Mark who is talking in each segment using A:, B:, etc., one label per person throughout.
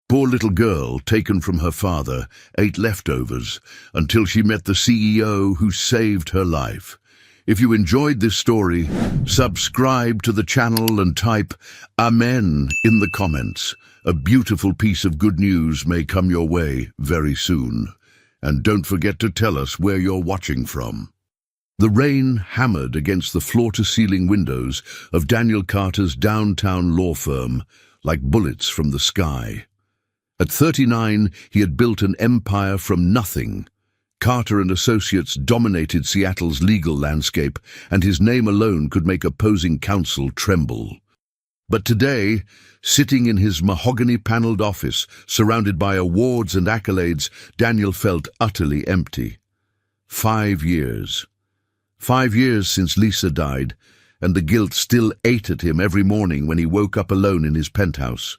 A: Poor little girl, taken from her father, ate leftovers until she met the CEO who saved her life. If you enjoyed this story, subscribe to the channel and type Amen in the comments. A beautiful piece of good news may come your way very soon. And don't forget to tell us where you're watching from. The rain hammered against the floor-to-ceiling windows of Daniel Carter's downtown law firm like bullets from the sky. At 39, he had built an empire from nothing. Carter and Associates dominated Seattle's legal landscape, and his name alone could make opposing counsel tremble. But today, sitting in his mahogany-paneled office, surrounded by awards and accolades, Daniel felt utterly empty. 5 years. 5 years since Lisa died, and the guilt still ate at him every morning when he woke up alone in his penthouse.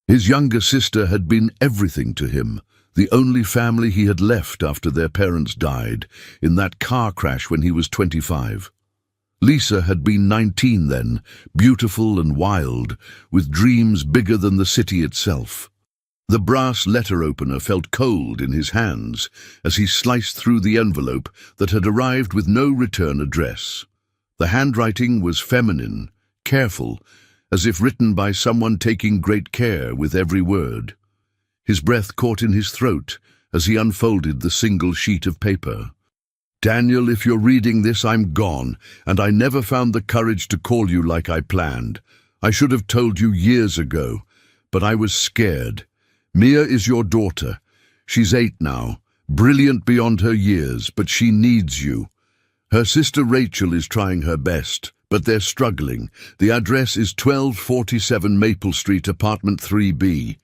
A: His younger sister had been everything to him, the only family he had left after their parents died, in that car crash when he was 25. Lisa had been 19 then, beautiful and wild, with dreams bigger than the city itself. The brass letter opener felt cold in his hands as he sliced through the envelope that had arrived with no return address. The handwriting was feminine, careful, as if written by someone taking great care with every word. His breath caught in his throat as he unfolded the single sheet of paper. "Daniel, if you're reading this, I'm gone, and I never found the courage to call you like I planned. I should have told you years ago, but I was scared. Mia is your daughter. She's 8 now, brilliant beyond her years, but she needs you. Her sister Rachel is trying her best, but they're struggling. The address is 1247 Maple Street, apartment 3B.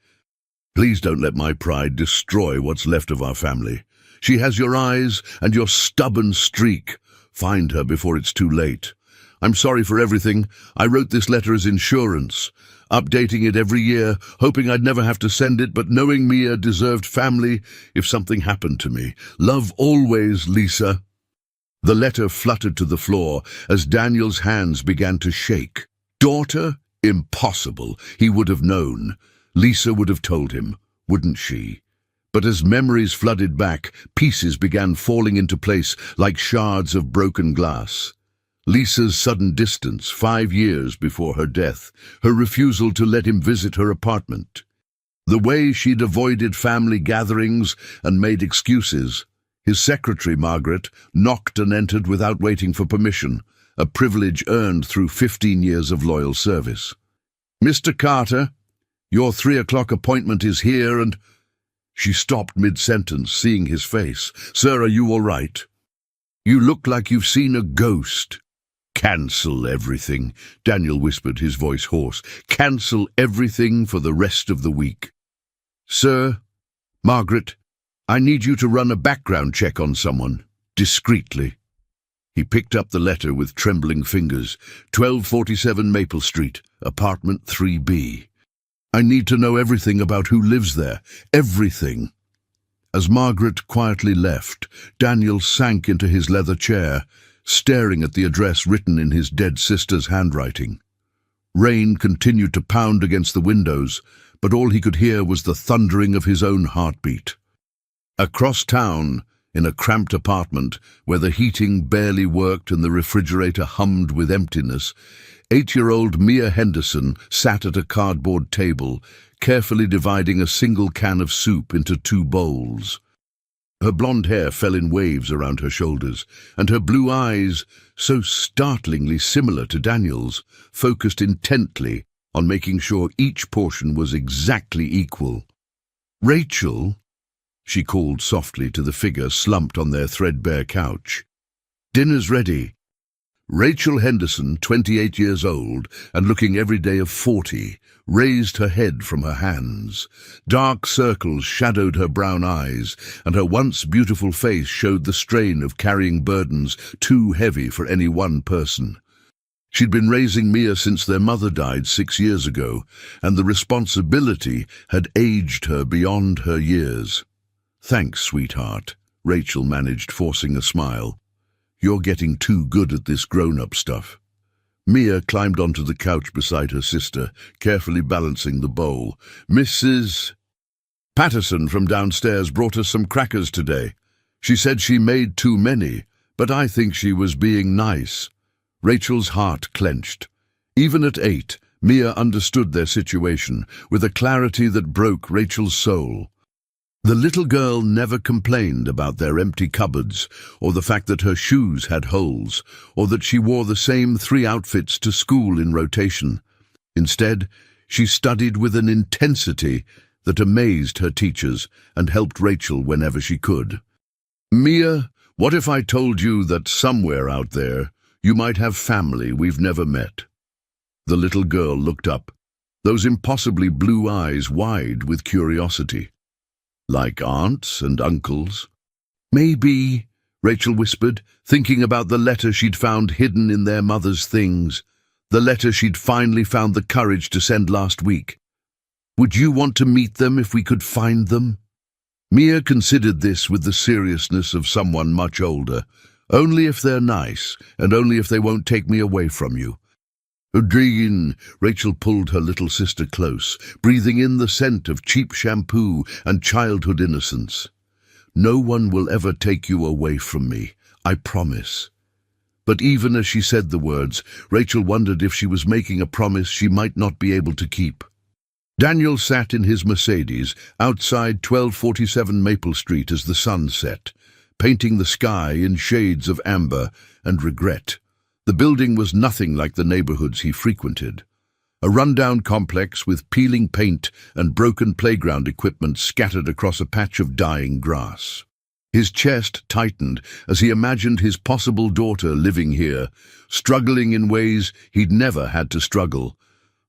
A: Please don't let my pride destroy what's left of our family. She has your eyes and your stubborn streak. Find her before it's too late. I'm sorry for everything. I wrote this letter as insurance, updating it every year, hoping I'd never have to send it, but knowing Mia deserved family if something happened to me. Love always, Lisa." The letter fluttered to the floor as Daniel's hands began to shake. Daughter? Impossible. He would have known. Lisa would have told him, wouldn't she? But as memories flooded back, pieces began falling into place like shards of broken glass. Lisa's sudden distance 5 years before her death, her refusal to let him visit her apartment. The way she'd avoided family gatherings and made excuses. His secretary, Margaret, knocked and entered without waiting for permission, a privilege earned through 15 years of loyal service. "Mr. Carter, your 3 o'clock appointment is here and—" She stopped mid-sentence, seeing his face. "Sir, are you all right? You look like you've seen a ghost." "Cancel everything," Daniel whispered, his voice hoarse. "Cancel everything for the rest of the week." "Sir, Margaret, I need you to run a background check on someone, discreetly." He picked up the letter with trembling fingers. 1247 Maple Street, apartment 3B. "I need to know everything about who lives there, everything." As Margaret quietly left, Daniel sank into his leather chair, staring at the address written in his dead sister's handwriting. Rain continued to pound against the windows, but all he could hear was the thundering of his own heartbeat. Across town, in a cramped apartment where the heating barely worked and the refrigerator hummed with emptiness, 8-year-old Mia Henderson sat at a cardboard table, carefully dividing a single can of soup into 2 bowls. Her blonde hair fell in waves around her shoulders, and her blue eyes, so startlingly similar to Daniel's, focused intently on making sure each portion was exactly equal. "Rachel," she called softly to the figure slumped on their threadbare couch. "Dinner's ready." Rachel Henderson, 28 years old and looking every day of 40, raised her head from her hands. Dark circles shadowed her brown eyes, and her once beautiful face showed the strain of carrying burdens too heavy for any one person. She'd been raising Mia since their mother died 6 years ago, and the responsibility had aged her beyond her years. "Thanks, sweetheart," Rachel managed, forcing a smile. "You're getting too good at this grown-up stuff." Mia climbed onto the couch beside her sister, carefully balancing the bowl. "Mrs. Patterson from downstairs brought us some crackers today. She said she made too many, but I think she was being nice." Rachel's heart clenched. Even at 8, Mia understood their situation with a clarity that broke Rachel's soul. The little girl never complained about their empty cupboards, or the fact that her shoes had holes, or that she wore the same 3 outfits to school in rotation. Instead, she studied with an intensity that amazed her teachers and helped Rachel whenever she could. "Mia, what if I told you that somewhere out there you might have family we've never met?" The little girl looked up, those impossibly blue eyes wide with curiosity. "Like aunts and uncles?" "Maybe," Rachel whispered, thinking about the letter she'd found hidden in their mother's things, the letter she'd finally found the courage to send last week. "Would you want to meet them if we could find them?" Mia considered this with the seriousness of someone much older. "Only if they're nice, and only if they won't take me away from you." "Adrian," Rachel pulled her little sister close, breathing in the scent of cheap shampoo and childhood innocence. "No one will ever take you away from me, I promise." But even as she said the words, Rachel wondered if she was making a promise she might not be able to keep. Daniel sat in his Mercedes outside 1247 Maple Street as the sun set, painting the sky in shades of amber and regret. The building was nothing like the neighborhoods he frequented. A rundown complex with peeling paint and broken playground equipment scattered across a patch of dying grass. His chest tightened as he imagined his possible daughter living here, struggling in ways he'd never had to struggle.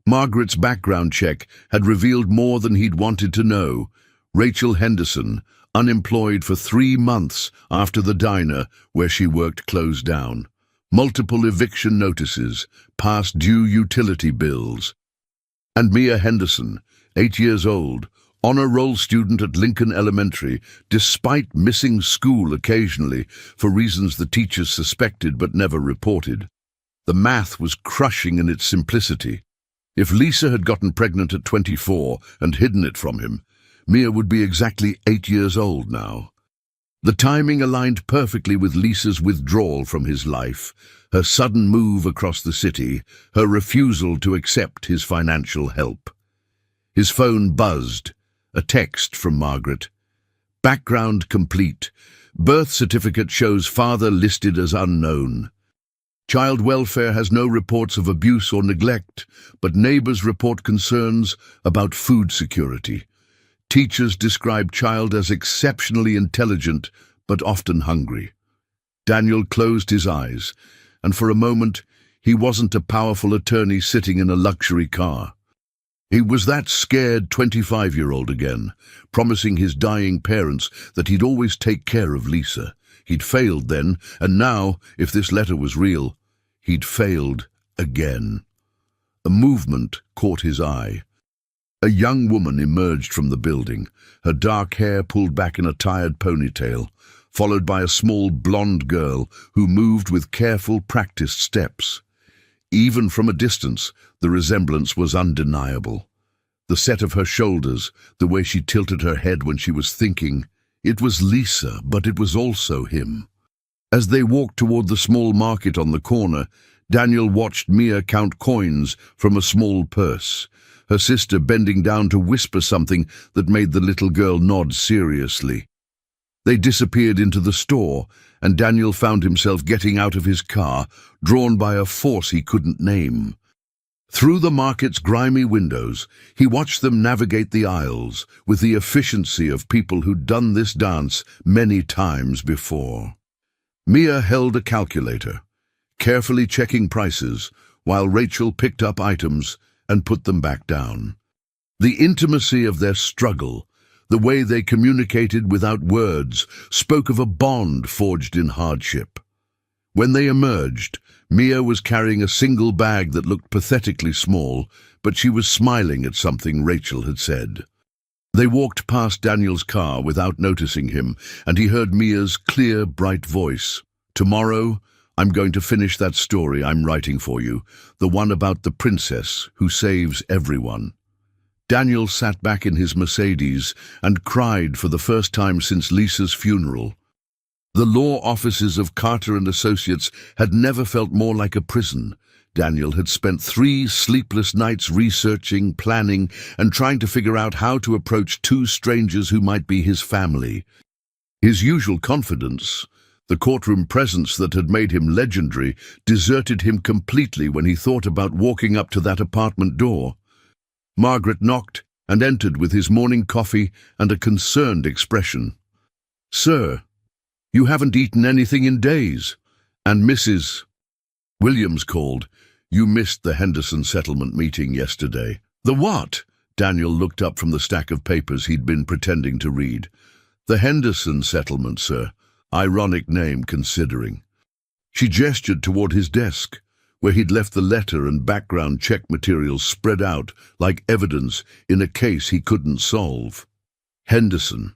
A: Margaret's background check had revealed more than he'd wanted to know. Rachel Henderson, unemployed for 3 months after the diner where she worked closed down. Multiple eviction notices, past due utility bills. And Mia Henderson, 8 years old, honor roll student at Lincoln Elementary, despite missing school occasionally for reasons the teachers suspected but never reported. The math was crushing in its simplicity. If Lisa had gotten pregnant at 24 and hidden it from him, Mia would be exactly 8 years old now. The timing aligned perfectly with Lisa's withdrawal from his life, her sudden move across the city, her refusal to accept his financial help. His phone buzzed, a text from Margaret. "Background complete. Birth certificate shows father listed as unknown. Child welfare has no reports of abuse or neglect, but neighbors report concerns about food security. Teachers describe child as exceptionally intelligent, but often hungry." Daniel closed his eyes, and for a moment he wasn't a powerful attorney sitting in a luxury car. He was that scared 25-year-old again, promising his dying parents that he'd always take care of Lisa. He'd failed then, and now, if this letter was real, he'd failed again. A movement caught his eye. A young woman emerged from the building, her dark hair pulled back in a tired ponytail, followed by a small blonde girl who moved with careful, practiced steps. Even from a distance, the resemblance was undeniable. The set of her shoulders, the way she tilted her head when she was thinking, it was Lisa, but it was also him. As they walked toward the small market on the corner, Daniel watched Mia count coins from a small purse, her sister bending down to whisper something that made the little girl nod seriously. They disappeared into the store, and Daniel found himself getting out of his car, drawn by a force he couldn't name. Through the market's grimy windows, he watched them navigate the aisles with the efficiency of people who'd done this dance many times before. Mia held a calculator, carefully checking prices, while Rachel picked up items and put them back down. The intimacy of their struggle, the way they communicated without words, spoke of a bond forged in hardship. When they emerged, Mia was carrying a single bag that looked pathetically small, but she was smiling at something Rachel had said. They walked past Daniel's car without noticing him, and he heard Mia's clear, bright voice. "Tomorrow, I'm going to finish that story I'm writing for you, the one about the princess who saves everyone." Daniel sat back in his Mercedes and cried for the first time since Lisa's funeral. The law offices of Carter and Associates had never felt more like a prison. Daniel had spent 3 sleepless nights researching, planning, and trying to figure out how to approach 2 strangers who might be his family. His usual confidence, the courtroom presence that had made him legendary, deserted him completely when he thought about walking up to that apartment door. Margaret knocked and entered with his morning coffee and a concerned expression. "Sir, you haven't eaten anything in days." And Mrs. Williams called. "You missed the Henderson settlement meeting yesterday." "The what?" Daniel looked up from the stack of papers he'd been pretending to read. "The Henderson settlement, sir. Ironic name considering." She gestured toward his desk, where he'd left the letter and background check materials spread out like evidence in a case he couldn't solve. Henderson.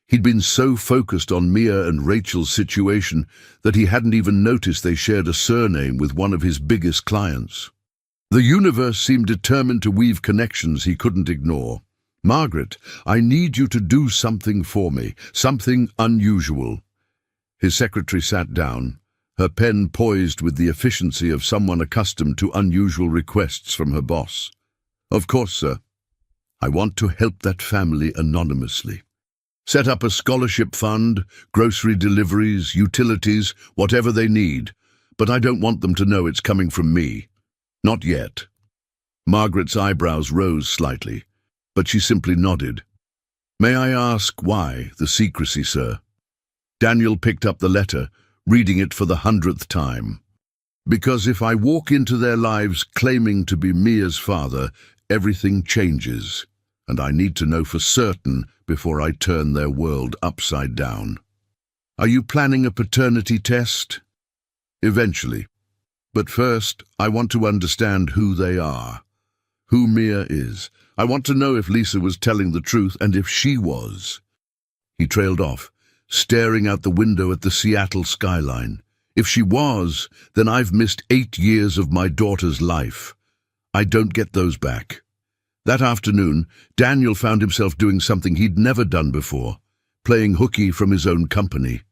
A: He'd been so focused on Mia and Rachel's situation that he hadn't even noticed they shared a surname with one of his biggest clients. The universe seemed determined to weave connections he couldn't ignore. "Margaret, I need you to do something for me, something unusual." His secretary sat down, her pen poised with the efficiency of someone accustomed to unusual requests from her boss. "Of course, sir. I want to help that family anonymously. Set up a scholarship fund, grocery deliveries, utilities, whatever they need, but I don't want them to know it's coming from me. Not yet." Margaret's eyebrows rose slightly, but she simply nodded. "May I ask why the secrecy, sir?" Daniel picked up the letter, reading it for the 100th time. "Because if I walk into their lives claiming to be Mia's father, everything changes, and I need to know for certain before I turn their world upside down." "Are you planning a paternity test?" "Eventually. But first, I want to understand who they are, who Mia is. I want to know if Lisa was telling the truth and if she was." He trailed off, staring out the window at the Seattle skyline. "If she was, then I've missed 8 years of my daughter's life. I don't get those back." That afternoon, Daniel found himself doing something he'd never done before, playing hooky from his own company.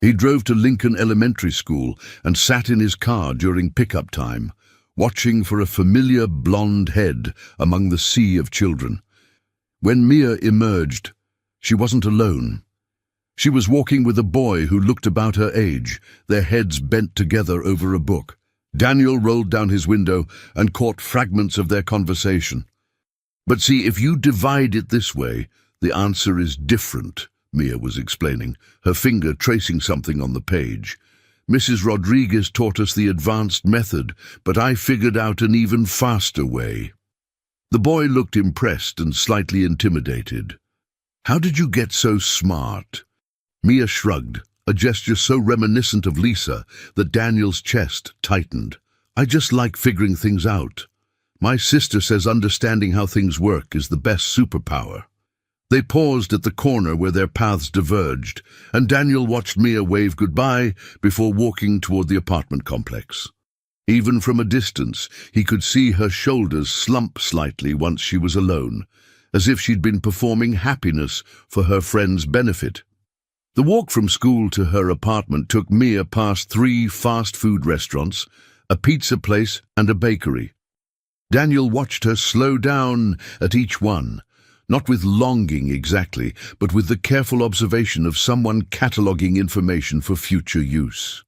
A: He drove to Lincoln Elementary School and sat in his car during pickup time, watching for a familiar blonde head among the sea of children. When Mia emerged, she wasn't alone. She was walking with a boy who looked about her age, their heads bent together over a book. Daniel rolled down his window and caught fragments of their conversation. "But see, if you divide it this way, the answer is different," Mia was explaining, her finger tracing something on the page. "Mrs. Rodriguez taught us the advanced method, but I figured out an even faster way." The boy looked impressed and slightly intimidated. "How did you get so smart?" Mia shrugged, a gesture so reminiscent of Lisa that Daniel's chest tightened. "I just like figuring things out. My sister says understanding how things work is the best superpower." They paused at the corner where their paths diverged, and Daniel watched Mia wave goodbye before walking toward the apartment complex. Even from a distance, he could see her shoulders slump slightly once she was alone, as if she'd been performing happiness for her friend's benefit. The walk from school to her apartment took Mia past 3 fast food restaurants, a pizza place, and a bakery. Daniel watched her slow down at each one, not with longing exactly, but with the careful observation of someone cataloging information for future use.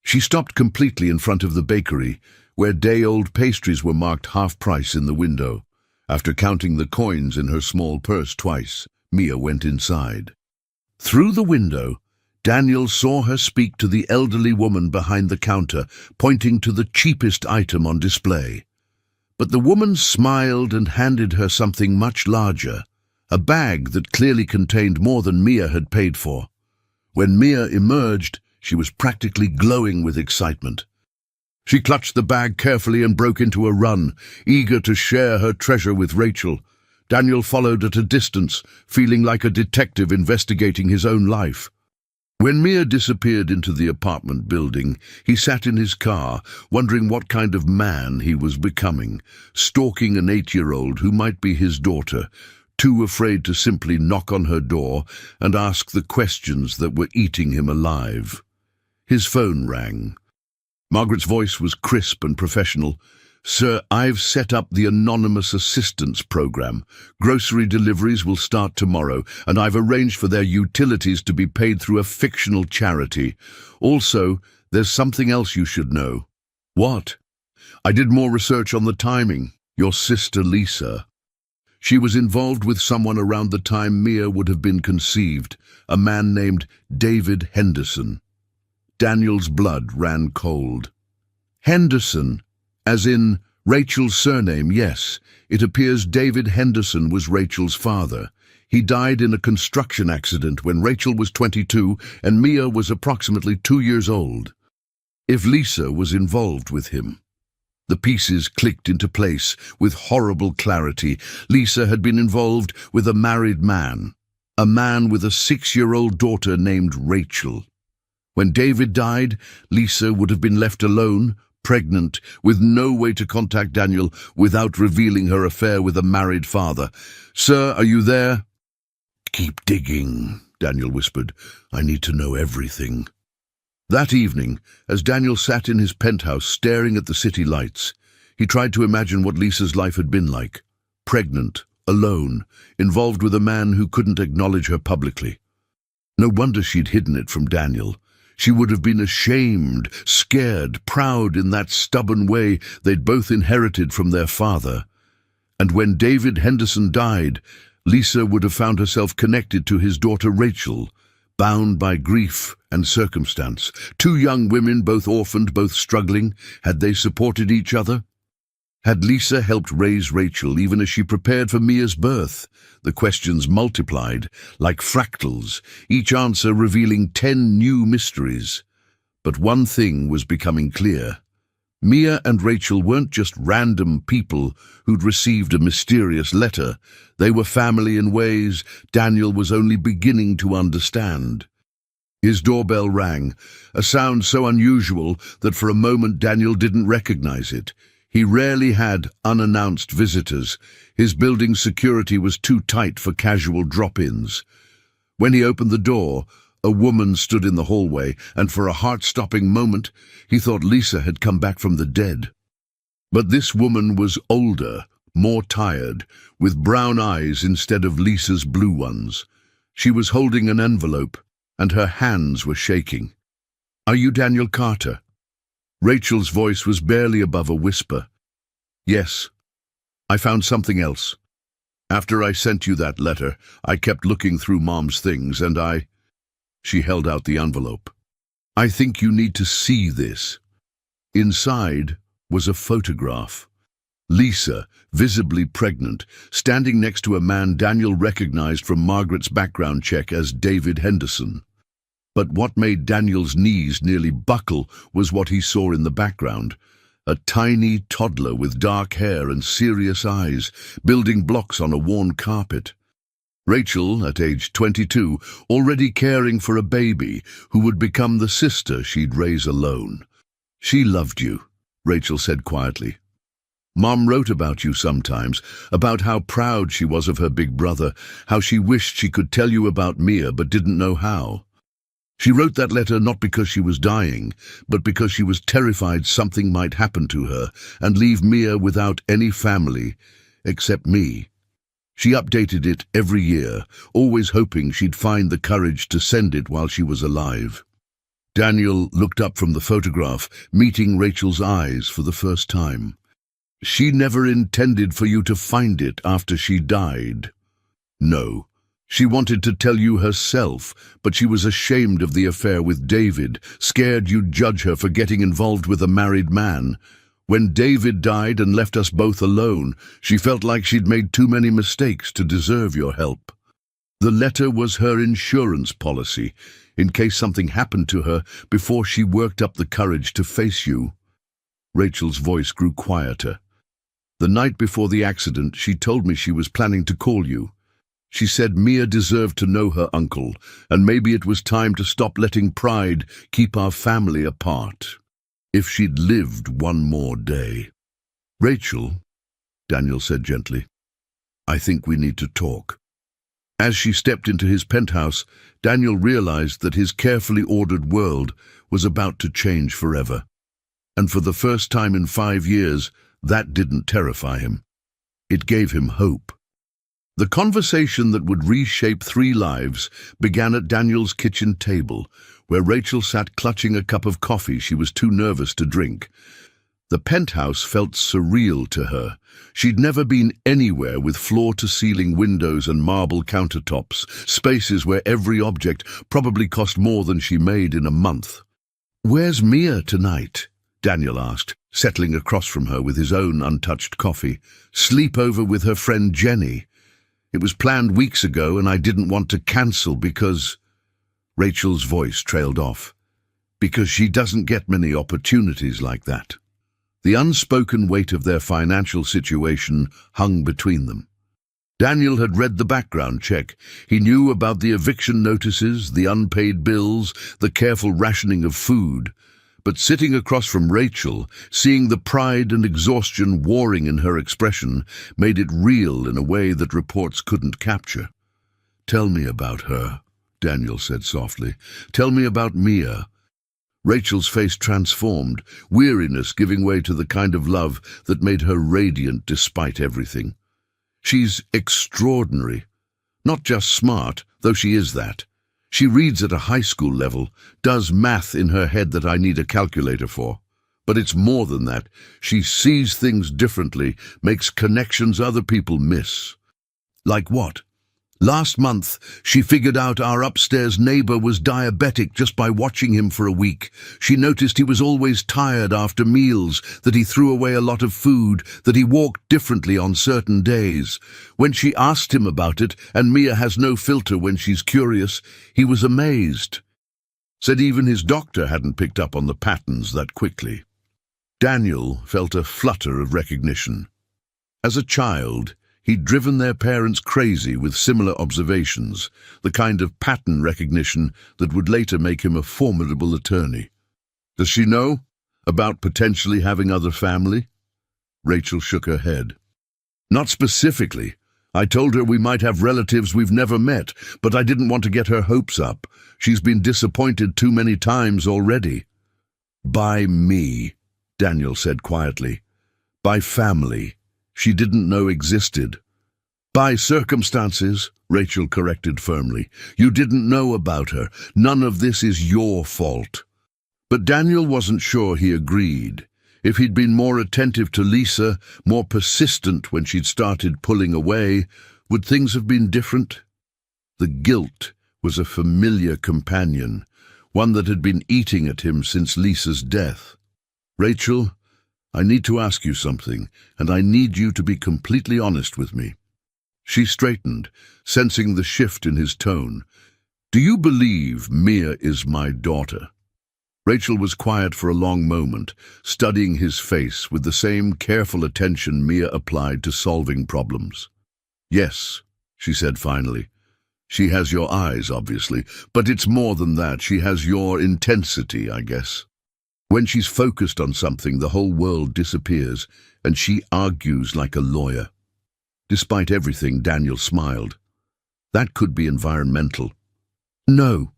A: She stopped completely in front of the bakery, where day-old pastries were marked half-price in the window. After counting the coins in her small purse twice, Mia went inside. Through the window, Daniel saw her speak to the elderly woman behind the counter, pointing to the cheapest item on display. But the woman smiled and handed her something much larger, a bag that clearly contained more than Mia had paid for. When Mia emerged, she was practically glowing with excitement. She clutched the bag carefully and broke into a run, eager to share her treasure with Rachel. Daniel followed at a distance, feeling like a detective investigating his own life. When Mia disappeared into the apartment building, he sat in his car, wondering what kind of man he was becoming, stalking an 8-year-old who might be his daughter, too afraid to simply knock on her door and ask the questions that were eating him alive. His phone rang. Margaret's voice was crisp and professional. "Sir, I've set up the Anonymous Assistance Program. Grocery deliveries will start tomorrow, and I've arranged for their utilities to be paid through a fictional charity. Also, there's something else you should know." "What?" "I did more research on the timing. Your sister Lisa. She was involved with someone around the time Mia would have been conceived, a man named David Henderson." Daniel's blood ran cold. "Henderson? As in Rachel's surname?" "Yes. It appears David Henderson was Rachel's father. He died in a construction accident when Rachel was 22 and Mia was approximately 2 years old. If Lisa was involved with him..." The pieces clicked into place with horrible clarity. Lisa had been involved with a married man, a man with a 6-year-old daughter named Rachel. When David died, Lisa would have been left alone, pregnant, with no way to contact Daniel without revealing her affair with a married father. "Sir, are you there?" "Keep digging," Daniel whispered. "I need to know everything." That evening, as Daniel sat in his penthouse staring at the city lights, he tried to imagine what Lisa's life had been like. Pregnant, alone, involved with a man who couldn't acknowledge her publicly. No wonder she'd hidden it from Daniel. She would have been ashamed, scared, proud in that stubborn way they'd both inherited from their father. And when David Henderson died, Lisa would have found herself connected to his daughter Rachel, bound by grief and circumstance. 2 young women, both orphaned, both struggling. Had they supported each other? Had Lisa helped raise Rachel even as she prepared for Mia's birth? The questions multiplied, like fractals, each answer revealing 10 new mysteries. But one thing was becoming clear. Mia and Rachel weren't just random people who'd received a mysterious letter. They were family in ways Daniel was only beginning to understand. His doorbell rang, a sound so unusual that for a moment Daniel didn't recognize it. He rarely had unannounced visitors. His building's security was too tight for casual drop-ins. When he opened the door, a woman stood in the hallway, and for a heart-stopping moment, he thought Lisa had come back from the dead. But this woman was older, more tired, with brown eyes instead of Lisa's blue ones. She was holding an envelope, and her hands were shaking. "Are you Daniel Carter?" Rachel's voice was barely above a whisper. "Yes. I found something else. After I sent you that letter, I kept looking through Mom's things, and She held out the envelope. "I think you need to see this." Inside was a photograph. Lisa, visibly pregnant, standing next to a man Daniel recognized from Margaret's background check as David Henderson. But what made Daniel's knees nearly buckle was what he saw in the background. A tiny toddler with dark hair and serious eyes, building blocks on a worn carpet. Rachel, at age 22, already caring for a baby who would become the sister she'd raise alone. "She loved you," Rachel said quietly. "Mom wrote about you sometimes, about how proud she was of her big brother, how she wished she could tell you about Mia but didn't know how. She wrote that letter not because she was dying, but because she was terrified something might happen to her and leave Mia without any family, except me. She updated it every year, always hoping she'd find the courage to send it while she was alive." Daniel looked up from the photograph, meeting Rachel's eyes for the first time. "She never intended for you to find it after she died." "No. She wanted to tell you herself, but she was ashamed of the affair with David, scared you'd judge her for getting involved with a married man. When David died and left us both alone, she felt like she'd made too many mistakes to deserve your help. The letter was her insurance policy, in case something happened to her before she worked up the courage to face you." Rachel's voice grew quieter. "The night before the accident, she told me she was planning to call you. She said Mia deserved to know her uncle, and maybe it was time to stop letting pride keep our family apart. If she'd lived one more day. Rachel, Daniel said gently, I think we need to talk. As she stepped into his penthouse, Daniel realized that his carefully ordered world was about to change forever. And for the first time in 5 years, that didn't terrify him. It gave him hope. The conversation that would reshape 3 lives began at Daniel's kitchen table, where Rachel sat clutching a cup of coffee she was too nervous to drink. The penthouse felt surreal to her. She'd never been anywhere with floor-to-ceiling windows and marble countertops, spaces where every object probably cost more than she made in a month. "Where's Mia tonight?" Daniel asked, settling across from her with his own untouched coffee. "Sleepover with her friend Jenny. It was planned weeks ago and I didn't want to cancel because—" Rachel's voice trailed off. "Because she doesn't get many opportunities like that." The unspoken weight of their financial situation hung between them. Daniel had read the background check. He knew about the eviction notices, the unpaid bills, the careful rationing of food. But sitting across from Rachel, seeing the pride and exhaustion warring in her expression, made it real in a way that reports couldn't capture. "Tell me about her," Daniel said softly. "Tell me about Mia." Rachel's face transformed, weariness giving way to the kind of love that made her radiant despite everything. "She's extraordinary. Not just smart, though she is that. She reads at a high school level, does math in her head that I need a calculator for. But it's more than that. She sees things differently, makes connections other people miss." "Like what?" "Last month, she figured out our upstairs neighbor was diabetic just by watching him for a week. She noticed he was always tired after meals, that he threw away a lot of food, that he walked differently on certain days. When she asked him about it, and Mia has no filter when she's curious, he was amazed. Said even his doctor hadn't picked up on the patterns that quickly." Daniel felt a flutter of recognition. As a child, he'd driven their parents crazy with similar observations, the kind of pattern recognition that would later make him a formidable attorney. "Does she know about potentially having other family?" Rachel shook her head. "Not specifically. I told her we might have relatives we've never met, but I didn't want to get her hopes up. She's been disappointed too many times already." "By me," Daniel said quietly. "By family she didn't know existed." "By circumstances," Rachel corrected firmly. "You didn't know about her. None of this is your fault." But Daniel wasn't sure he agreed. If he'd been more attentive to Lisa, more persistent when she'd started pulling away, would things have been different? The guilt was a familiar companion, one that had been eating at him since Lisa's death. "Rachel, I need to ask you something, and I need you to be completely honest with me." She straightened, sensing the shift in his tone. "Do you believe Mia is my daughter?" Rachel was quiet for a long moment, studying his face with the same careful attention Mia applied to solving problems. "Yes," she said finally. "She has your eyes, obviously, but it's more than that. She has your intensity, I guess. When she's focused on something, the whole world disappears, and she argues like a lawyer." Despite everything, Daniel smiled. "That could be environmental." "No."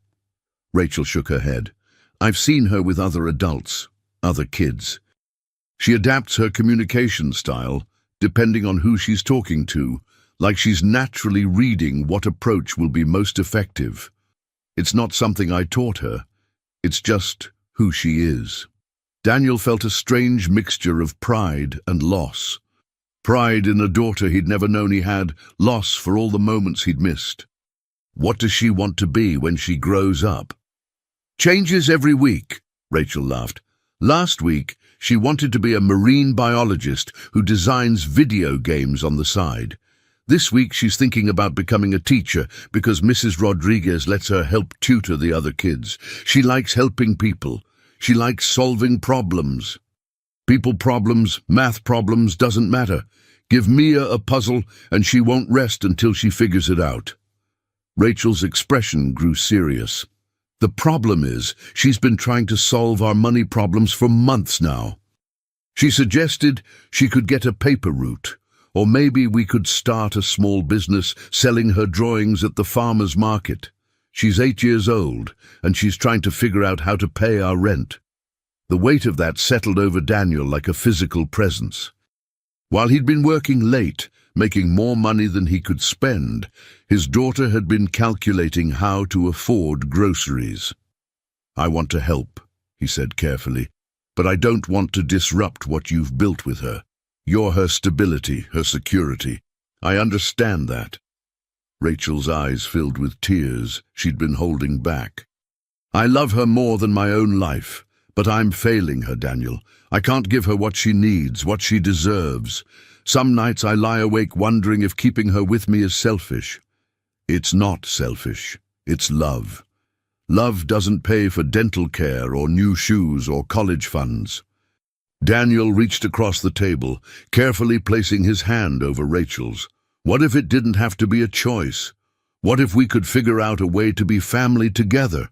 A: Rachel shook her head. "I've seen her with other adults, other kids. She adapts her communication style, depending on who she's talking to, like she's naturally reading what approach will be most effective. It's not something I taught her. It's just who she is." Daniel felt a strange mixture of pride and loss. Pride in a daughter he'd never known he had, loss for all the moments he'd missed. What does she want to be when she grows up? "Changes every week," Rachel laughed. "Last week, she wanted to be a marine biologist who designs video games on the side. This week, she's thinking about becoming a teacher because Mrs. Rodriguez lets her help tutor the other kids. She likes helping people. She likes solving problems. People problems, math problems, doesn't matter. Give Mia a puzzle and she won't rest until she figures it out. Rachel's expression grew serious. The problem is, she's been trying to solve our money problems for months now. She suggested she could get a paper route, or maybe we could start a small business selling her drawings at the farmer's market. She's 8 years old, and she's trying to figure out how to pay our rent. The weight of that settled over Daniel like a physical presence. While he'd been working late, making more money than he could spend, his daughter had been calculating how to afford groceries. "I want to help," he said carefully, "but I don't want to disrupt what you've built with her. You're her stability, her security. I understand that." Rachel's eyes filled with tears she'd been holding back. "I love her more than my own life, but I'm failing her, Daniel. I can't give her what she needs, what she deserves. Some nights I lie awake wondering if keeping her with me is selfish. It's not selfish. It's love. Love doesn't pay for dental care or new shoes or college funds." Daniel reached across the table, carefully placing his hand over Rachel's. "What if it didn't have to be a choice? What if we could figure out a way to be family together?"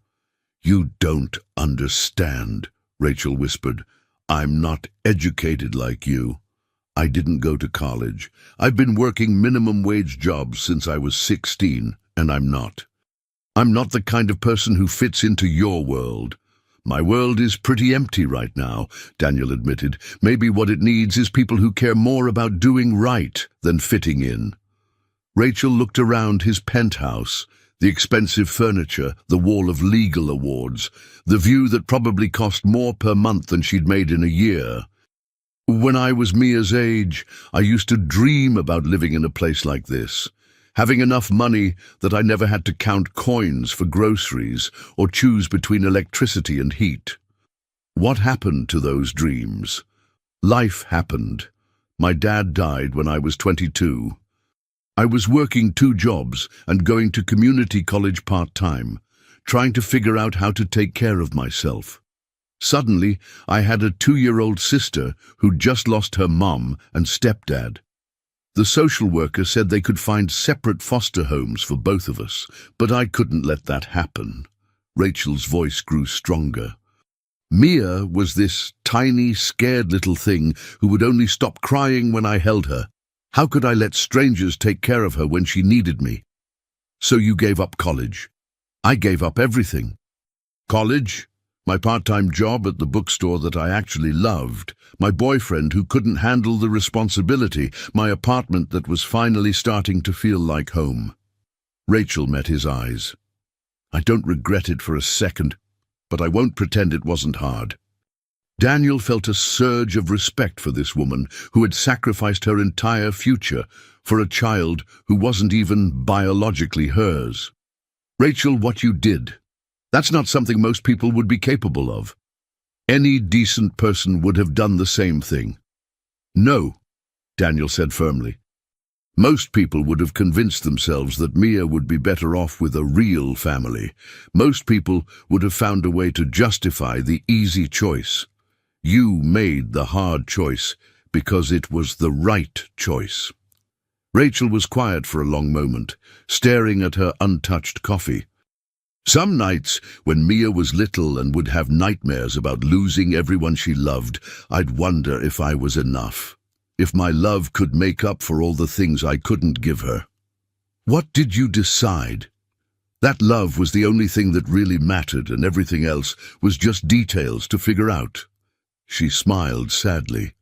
A: "You don't understand," Rachel whispered. "I'm not educated like you. I didn't go to college. I've been working minimum wage jobs since I was 16, and I'm not. I'm not the kind of person who fits into your world." "My world is pretty empty right now," Daniel admitted. "Maybe what it needs is people who care more about doing right than fitting in." Rachel looked around his penthouse, the expensive furniture, the wall of legal awards, the view that probably cost more per month than she'd made in a year. "When I was Mia's age, I used to dream about living in a place like this, having enough money that I never had to count coins for groceries or choose between electricity and heat." "What happened to those dreams?" "Life happened. My dad died when I was 22. I was working 2 jobs and going to community college part-time, trying to figure out how to take care of myself. Suddenly, I had a 2-year-old sister who'd just lost her mom and stepdad. The social worker said they could find separate foster homes for both of us, but I couldn't let that happen." Rachel's voice grew stronger. "Mia was this tiny, scared little thing who would only stop crying when I held her. How could I let strangers take care of her when she needed me?" "So you gave up college." "I gave up everything." "College? My part-time job at the bookstore that I actually loved, my boyfriend who couldn't handle the responsibility, my apartment that was finally starting to feel like home." Rachel met his eyes. "I don't regret it for a second, but I won't pretend it wasn't hard." Daniel felt a surge of respect for this woman who had sacrificed her entire future for a child who wasn't even biologically hers. "Rachel, what you did, that's not something most people would be capable of. Any decent person would have done the same thing." "No," Daniel said firmly. "Most people would have convinced themselves that Mia would be better off with a real family. Most people would have found a way to justify the easy choice. You made the hard choice because it was the right choice." Rachel was quiet for a long moment, staring at her untouched coffee. "Some nights, when Mia was little and would have nightmares about losing everyone she loved, I'd wonder if I was enough, if my love could make up for all the things I couldn't give her." "What did you decide?" "That love was the only thing that really mattered, and everything else was just details to figure out." She smiled sadly.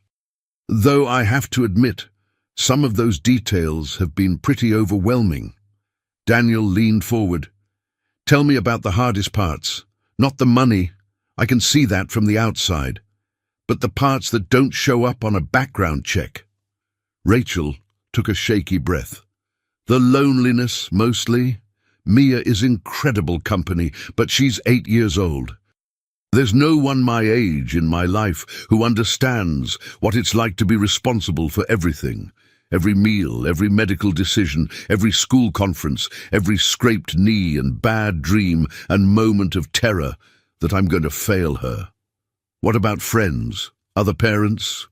A: "Though I have to admit, some of those details have been pretty overwhelming." Daniel leaned forward. "Tell me about the hardest parts. Not the money. I can see that from the outside. But the parts that don't show up on a background check." Rachel took a shaky breath. "The loneliness, mostly. Mia is incredible company, but she's 8 years old. There's no one my age in my life who understands what it's like to be responsible for everything. Every meal, every medical decision, every school conference, every scraped knee and bad dream and moment of terror that I'm going to fail her. What about friends? Other parents?"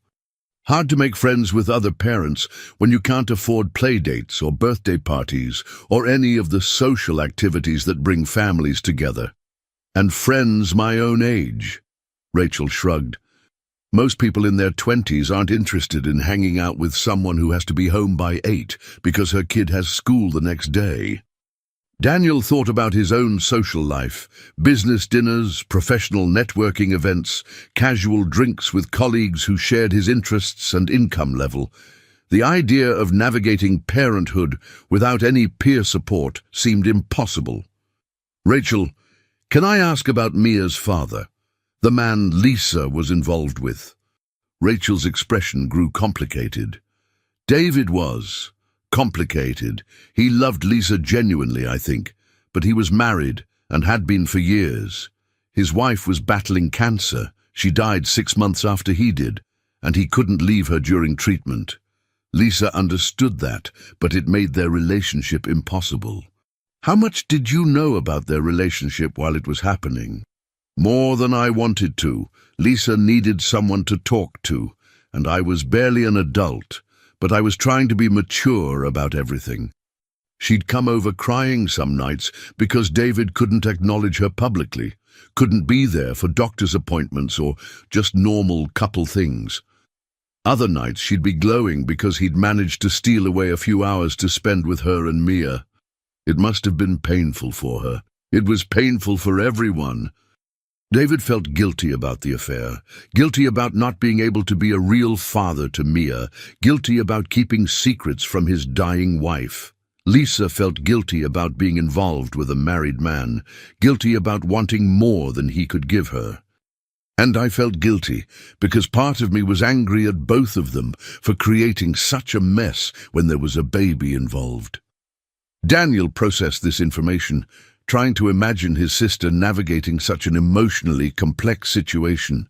A: Hard to make friends with other parents when you can't afford playdates or birthday parties or any of the social activities that bring families together. And friends my own age. Rachel shrugged. Most people in their 20s aren't interested in hanging out with someone who has to be home by 8 because her kid has school the next day. Daniel thought about his own social life, business dinners, professional networking events, casual drinks with colleagues who shared his interests and income level. The idea of navigating parenthood without any peer support seemed impossible. Rachel, can I ask about Mia's father, the man Lisa was involved with? Rachel's expression grew complicated. David was complicated. He loved Lisa genuinely, I think, but he was married and had been for years. His wife was battling cancer. She died 6 months after he did, and he couldn't leave her during treatment. Lisa understood that, but it made their relationship impossible. How much did you know about their relationship while it was happening? More than I wanted to. Lisa needed someone to talk to, and I was barely an adult, but I was trying to be mature about everything. She'd come over crying some nights because David couldn't acknowledge her publicly, couldn't be there for doctor's appointments or just normal couple things. Other nights she'd be glowing because he'd managed to steal away a few hours to spend with her and Mia. It must have been painful for her. It was painful for everyone. David felt guilty about the affair, guilty about not being able to be a real father to Mia, guilty about keeping secrets from his dying wife. Lisa felt guilty about being involved with a married man, guilty about wanting more than he could give her. And I felt guilty because part of me was angry at both of them for creating such a mess when there was a baby involved. Daniel processed this information, trying to imagine his sister navigating such an emotionally complex situation.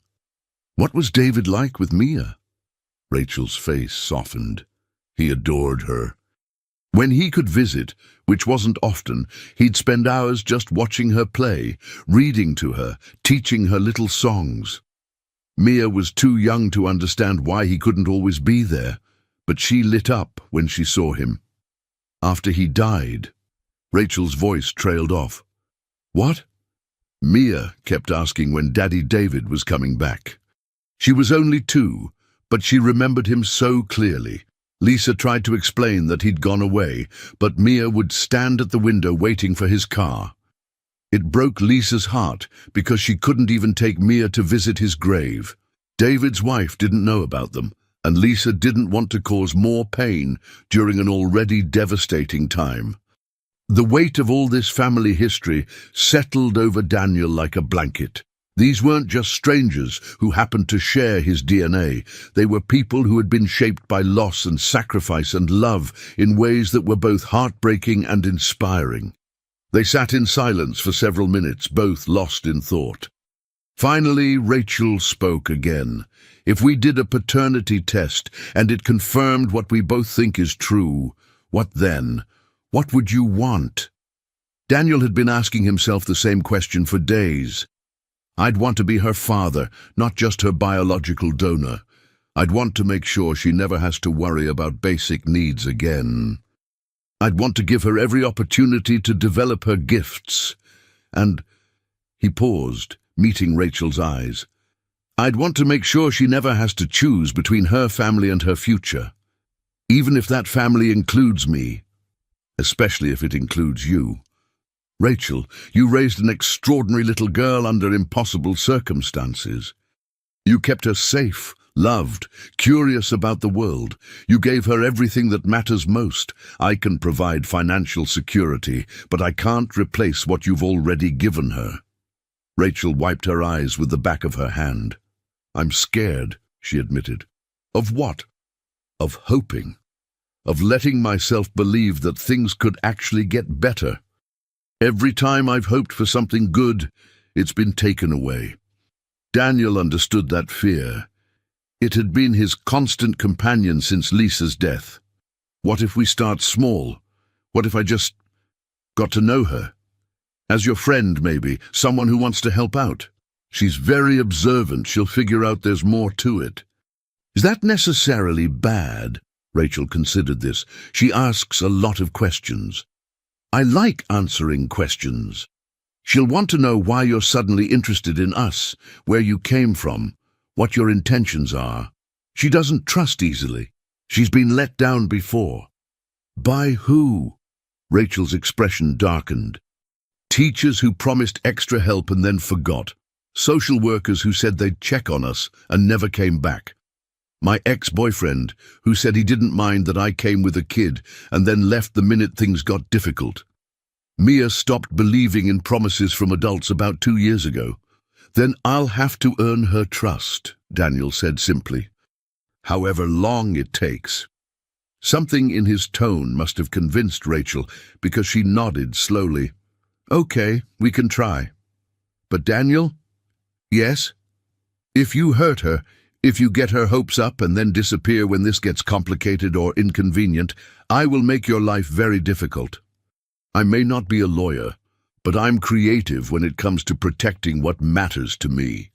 A: What was David like with Mia? Rachel's face softened. He adored her. When he could visit, which wasn't often, he'd spend hours just watching her play, reading to her, teaching her little songs. Mia was too young to understand why he couldn't always be there, but she lit up when she saw him. After he died, Rachel's voice trailed off. What? Mia kept asking when Daddy David was coming back. She was only 2, but she remembered him so clearly. Lisa tried to explain that he'd gone away, but Mia would stand at the window waiting for his car. It broke Lisa's heart because she couldn't even take Mia to visit his grave. David's wife didn't know about them, and Lisa didn't want to cause more pain during an already devastating time. The weight of all this family history settled over Daniel like a blanket. These weren't just strangers who happened to share his DNA. They were people who had been shaped by loss and sacrifice and love in ways that were both heartbreaking and inspiring. They sat in silence for several minutes, both lost in thought. Finally, Rachel spoke again. If we did a paternity test and it confirmed what we both think is true, what then? What would you want? Daniel had been asking himself the same question for days. I'd want to be her father, not just her biological donor. I'd want to make sure she never has to worry about basic needs again. I'd want to give her every opportunity to develop her gifts. And he paused, meeting Rachel's eyes. I'd want to make sure she never has to choose between her family and her future, even if that family includes me. Especially if it includes you. Rachel, you raised an extraordinary little girl under impossible circumstances. You kept her safe, loved, curious about the world. You gave her everything that matters most. I can provide financial security, but I can't replace what you've already given her. Rachel wiped her eyes with the back of her hand. I'm scared, she admitted. Of what? Of hoping. Of letting myself believe that things could actually get better. Every time I've hoped for something good, it's been taken away. Daniel understood that fear. It had been his constant companion since Lisa's death. What if we start small? What if I just got to know her? As your friend, maybe, someone who wants to help out. She's very observant, she'll figure out there's more to it. Is that necessarily bad? Rachel considered this. She asks a lot of questions. I like answering questions. She'll want to know why you're suddenly interested in us, where you came from, what your intentions are. She doesn't trust easily. She's been let down before. By who? Rachel's expression darkened. Teachers who promised extra help and then forgot. Social workers who said they'd check on us and never came back. My ex-boyfriend, who said he didn't mind that I came with a kid and then left the minute things got difficult. Mia stopped believing in promises from adults about 2 years ago. Then I'll have to earn her trust, Daniel said simply. However long it takes. Something in his tone must have convinced Rachel because she nodded slowly. Okay, we can try. But Daniel? Yes? If you hurt her, if you get her hopes up and then disappear when this gets complicated or inconvenient, I will make your life very difficult. I may not be a lawyer, but I'm creative when it comes to protecting what matters to me.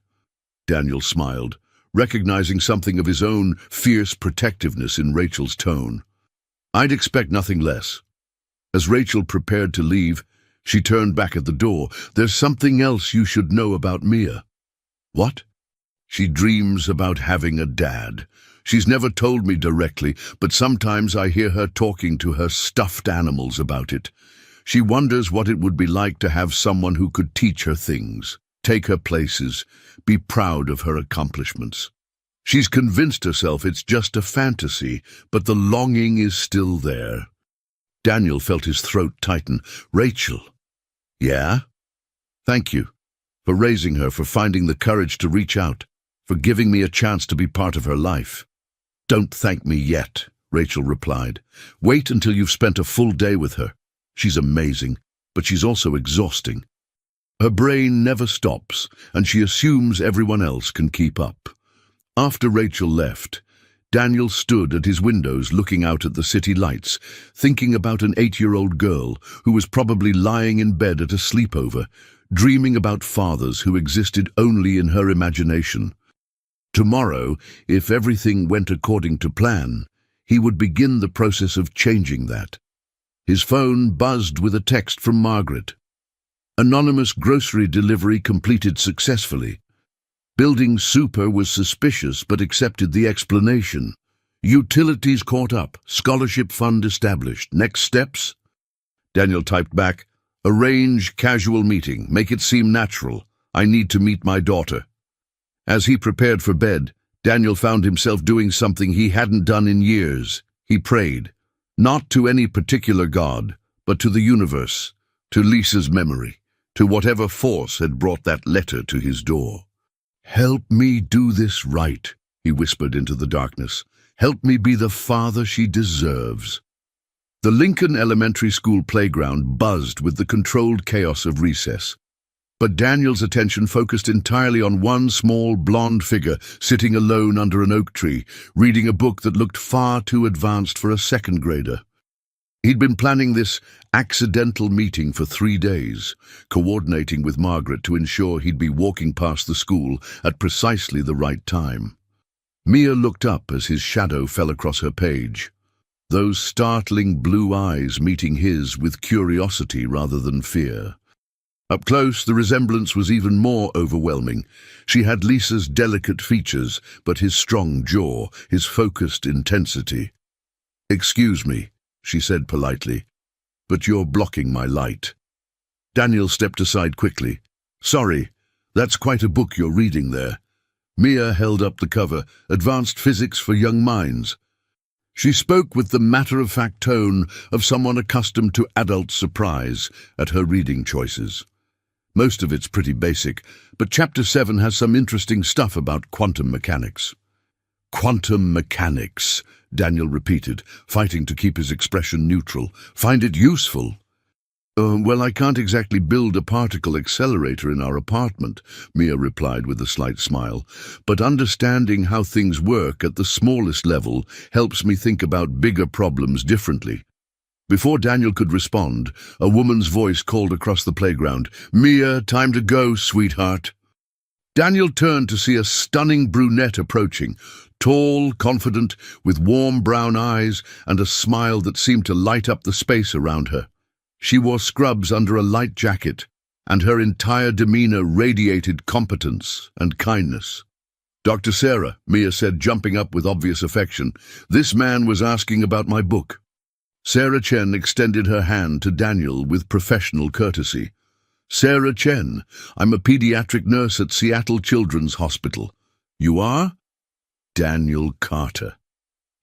A: Daniel smiled, recognizing something of his own fierce protectiveness in Rachel's tone. I'd expect nothing less. As Rachel prepared to leave, she turned back at the door. There's something else you should know about Mia. What? She dreams about having a dad. She's never told me directly, but sometimes I hear her talking to her stuffed animals about it. She wonders what it would be like to have someone who could teach her things, take her places, be proud of her accomplishments. She's convinced herself it's just a fantasy, but the longing is still there. Daniel felt his throat tighten. Rachel. Yeah? Thank you. For raising her, for finding the courage to reach out, for giving me a chance to be part of her life. Don't thank me yet, Rachel replied. Wait until you've spent a full day with her. She's amazing, but she's also exhausting. Her brain never stops, and she assumes everyone else can keep up. After Rachel left, Daniel stood at his windows looking out at the city lights, thinking about an 8-year-old girl who was probably lying in bed at a sleepover, dreaming about fathers who existed only in her imagination. Tomorrow, if everything went according to plan, he would begin the process of changing that. His phone buzzed with a text from Margaret. Anonymous grocery delivery completed successfully. Building Super was suspicious but accepted the explanation. Utilities caught up, scholarship fund established. Next steps? Daniel typed back, arrange casual meeting, make it seem natural. I need to meet my daughter. As he prepared for bed, Daniel found himself doing something he hadn't done in years. He prayed, not to any particular god, but to the universe, to Lisa's memory, to whatever force had brought that letter to his door. Help me do this right, he whispered into the darkness. Help me be the father she deserves. The Lincoln Elementary School playground buzzed with the controlled chaos of recess. But Daniel's attention focused entirely on one small blonde figure sitting alone under an oak tree, reading a book that looked far too advanced for a second grader. He'd been planning this accidental meeting for 3 days, coordinating with Margaret to ensure he'd be walking past the school at precisely the right time. Mia looked up as his shadow fell across her page, those startling blue eyes meeting his with curiosity rather than fear. Up close, the resemblance was even more overwhelming. She had Lisa's delicate features, but his strong jaw, his focused intensity. Excuse me, she said politely, but you're blocking my light. Daniel stepped aside quickly. Sorry, that's quite a book you're reading there. Mia held up the cover, Advanced Physics for Young Minds. She spoke with the matter-of-fact tone of someone accustomed to adult surprise at her reading choices. Most of it's pretty basic, but Chapter 7 has some interesting stuff about quantum mechanics. Quantum mechanics, Daniel repeated, fighting to keep his expression neutral. Find it useful? Well, I can't exactly build a particle accelerator in our apartment, Mia replied with a slight smile, but understanding how things work at the smallest level helps me think about bigger problems differently. Before Daniel could respond, a woman's voice called across the playground, Mia, time to go, sweetheart. Daniel turned to see a stunning brunette approaching, Tall, confident, with warm brown eyes and a smile that seemed to light up the space around her. She wore scrubs under a light jacket, and her entire demeanor radiated competence and kindness. "Dr. Sarah," Mia said, jumping up with obvious affection, "this man was asking about my book." Sarah Chen extended her hand to Daniel with professional courtesy. "Sarah Chen, I'm a pediatric nurse at Seattle Children's Hospital. You are?" "Daniel Carter."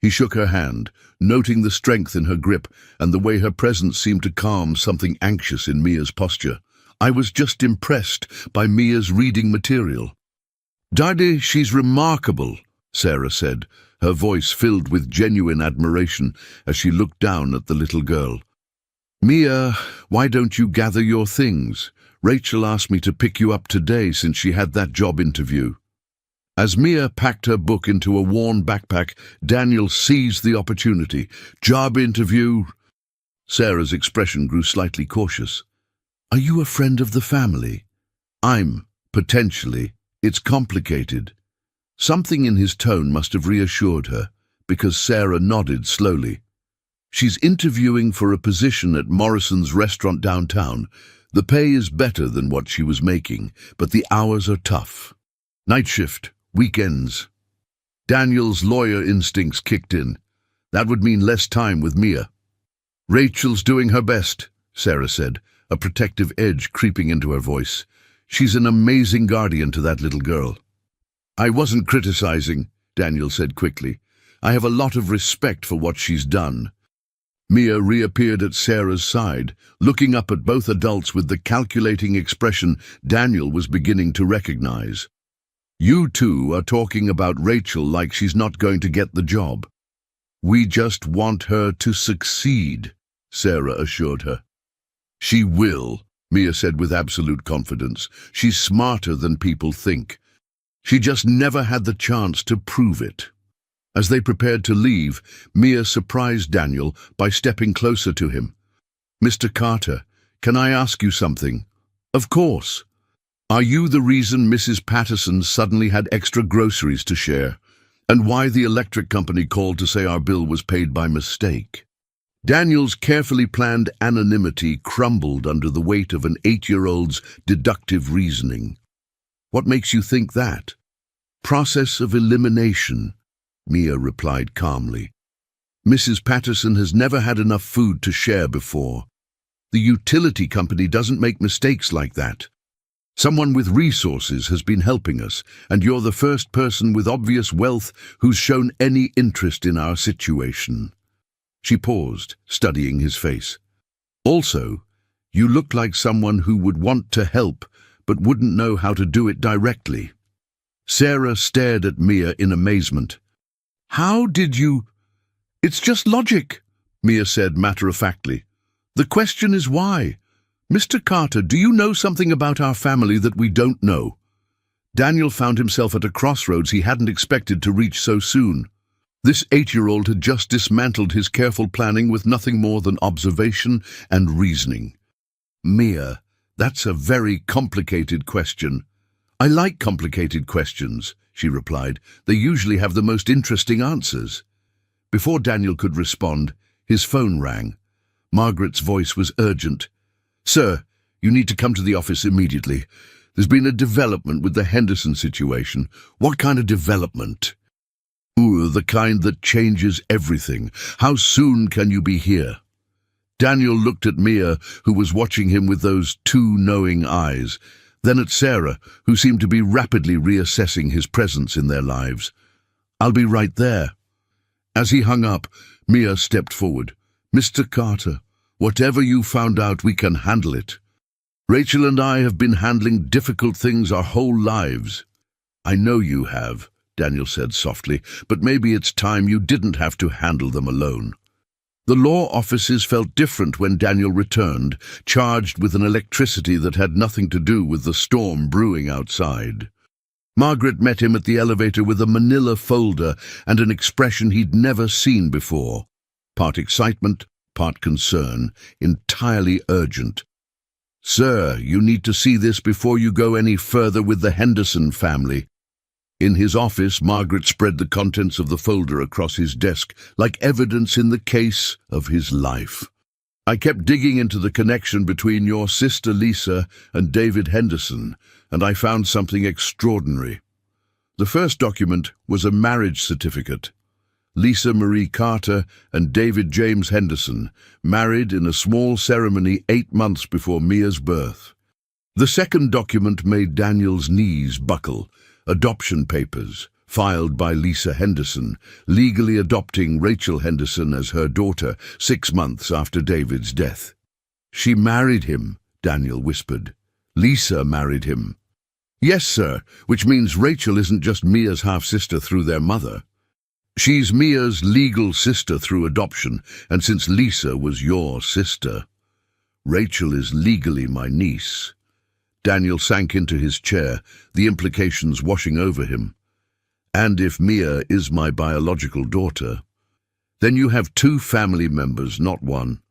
A: He shook her hand, noting the strength in her grip and the way her presence seemed to calm something anxious in Mia's posture. "I was just impressed by Mia's reading material." "Daddy, she's remarkable," Sarah said, her voice filled with genuine admiration as she looked down at the little girl. "Mia, why don't you gather your things? Rachel asked me to pick you up today since she had that job interview." As Mia packed her book into a worn backpack, Daniel seized the opportunity. "Job interview?" Sarah's expression grew slightly cautious. "Are you a friend of the family?" "I'm, potentially. It's complicated." Something in his tone must have reassured her, because Sarah nodded slowly. "She's interviewing for a position at Morrison's restaurant downtown. The pay is better than what she was making, but the hours are tough. Night shift. Weekends." Daniel's lawyer instincts kicked in. That would mean less time with Mia. "Rachel's doing her best," Sarah said, a protective edge creeping into her voice. "She's an amazing guardian to that little girl." "I wasn't criticizing," Daniel said quickly. "I have a lot of respect for what she's done." Mia reappeared at Sarah's side, looking up at both adults with the calculating expression Daniel was beginning to recognize. "You two are talking about Rachel like she's not going to get the job." "We just want her to succeed," Sarah assured her. "She will," Mia said with absolute confidence. "She's smarter than people think. She just never had the chance to prove it." As they prepared to leave, Mia surprised Daniel by stepping closer to him. "Mr. Carter, can I ask you something?" "Of course." "Are you the reason Mrs. Patterson suddenly had extra groceries to share? And why the electric company called to say our bill was paid by mistake?" Daniel's carefully planned anonymity crumbled under the weight of an 8-year-old's deductive reasoning. "What makes you think that?" "Process of elimination," Mia replied calmly. "Mrs. Patterson has never had enough food to share before. The utility company doesn't make mistakes like that. Someone with resources has been helping us, and you're the first person with obvious wealth who's shown any interest in our situation." She paused, studying his face. "Also, you look like someone who would want to help, but wouldn't know how to do it directly." Sarah stared at Mia in amazement. "How did you—" "It's just logic," Mia said matter-of-factly. "The question is why. Mr. Carter, do you know something about our family that we don't know?" Daniel found himself at a crossroads he hadn't expected to reach so soon. This 8-year-old had just dismantled his careful planning with nothing more than observation and reasoning. "Mia, that's a very complicated question." "I like complicated questions," she replied. "They usually have the most interesting answers." Before Daniel could respond, his phone rang. Margaret's voice was urgent. "Sir, you need to come to the office immediately. There's been a development with the Henderson situation." "What kind of development?" "Ooh, the kind that changes everything. How soon can you be here?" Daniel looked at Mia, who was watching him with those two knowing eyes, then at Sarah, who seemed to be rapidly reassessing his presence in their lives. "I'll be right there." As he hung up, Mia stepped forward. "Mr. Carter, whatever you found out, we can handle it. Rachel and I have been handling difficult things our whole lives." "I know you have," Daniel said softly, "but maybe it's time you didn't have to handle them alone." The law offices felt different when Daniel returned, charged with an electricity that had nothing to do with the storm brewing outside. Margaret met him at the elevator with a manila folder and an expression he'd never seen before. Part excitement, part concern, entirely urgent. "Sir, you need to see this before you go any further with the Henderson family." In his office, Margaret spread the contents of the folder across his desk like evidence in the case of his life. I kept digging into the connection between your sister Lisa and David Henderson, and I found something extraordinary. The first document was a marriage certificate. Lisa Marie Carter and David James Henderson, married in a small ceremony 8 months before Mia's birth. The second document made Daniel's knees buckle. Adoption papers, filed by Lisa Henderson, legally adopting Rachel Henderson as her daughter 6 months after David's death. She married him, Daniel whispered. Lisa married him. Yes, sir, which means Rachel isn't just Mia's half-sister through their mother. She's Mia's legal sister through adoption, and since Lisa was your sister, Rachel is legally my niece. Daniel sank into his chair, the implications washing over him. And if Mia is my biological daughter, then you have 2 family members, not 1.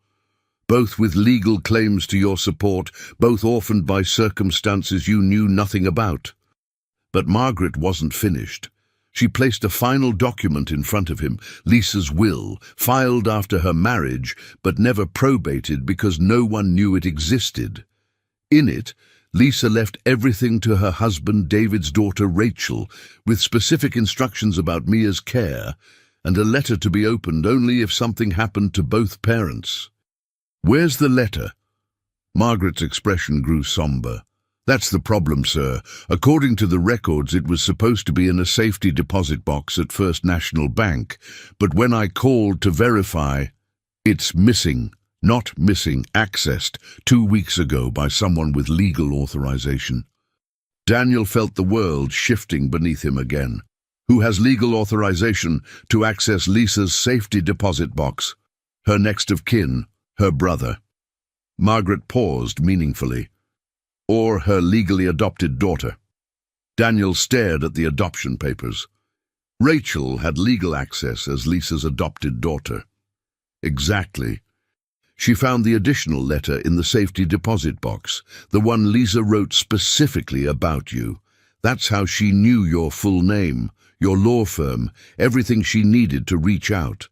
A: Both with legal claims to your support, both orphaned by circumstances you knew nothing about. But Margaret wasn't finished. She placed a final document in front of him, Lisa's will, filed after her marriage, but never probated because no one knew it existed. In it, Lisa left everything to her husband David's daughter Rachel, with specific instructions about Mia's care, and a letter to be opened only if something happened to both parents. Where's the letter? Margaret's expression grew somber. That's the problem, sir. According to the records, it was supposed to be in a safety deposit box at First National Bank, but when I called to verify, it's missing. Not missing, accessed 2 weeks ago by someone with legal authorization. Daniel felt the world shifting beneath him again. Who has legal authorization to access Lisa's safety deposit box? Her next of kin, her brother. Margaret paused meaningfully. Or her legally adopted daughter. Daniel stared at the adoption papers. Rachel had legal access as Lisa's adopted daughter. Exactly. She found the additional letter in the safety deposit box, the one Lisa wrote specifically about you. That's how she knew your full name, your law firm, everything she needed to reach out.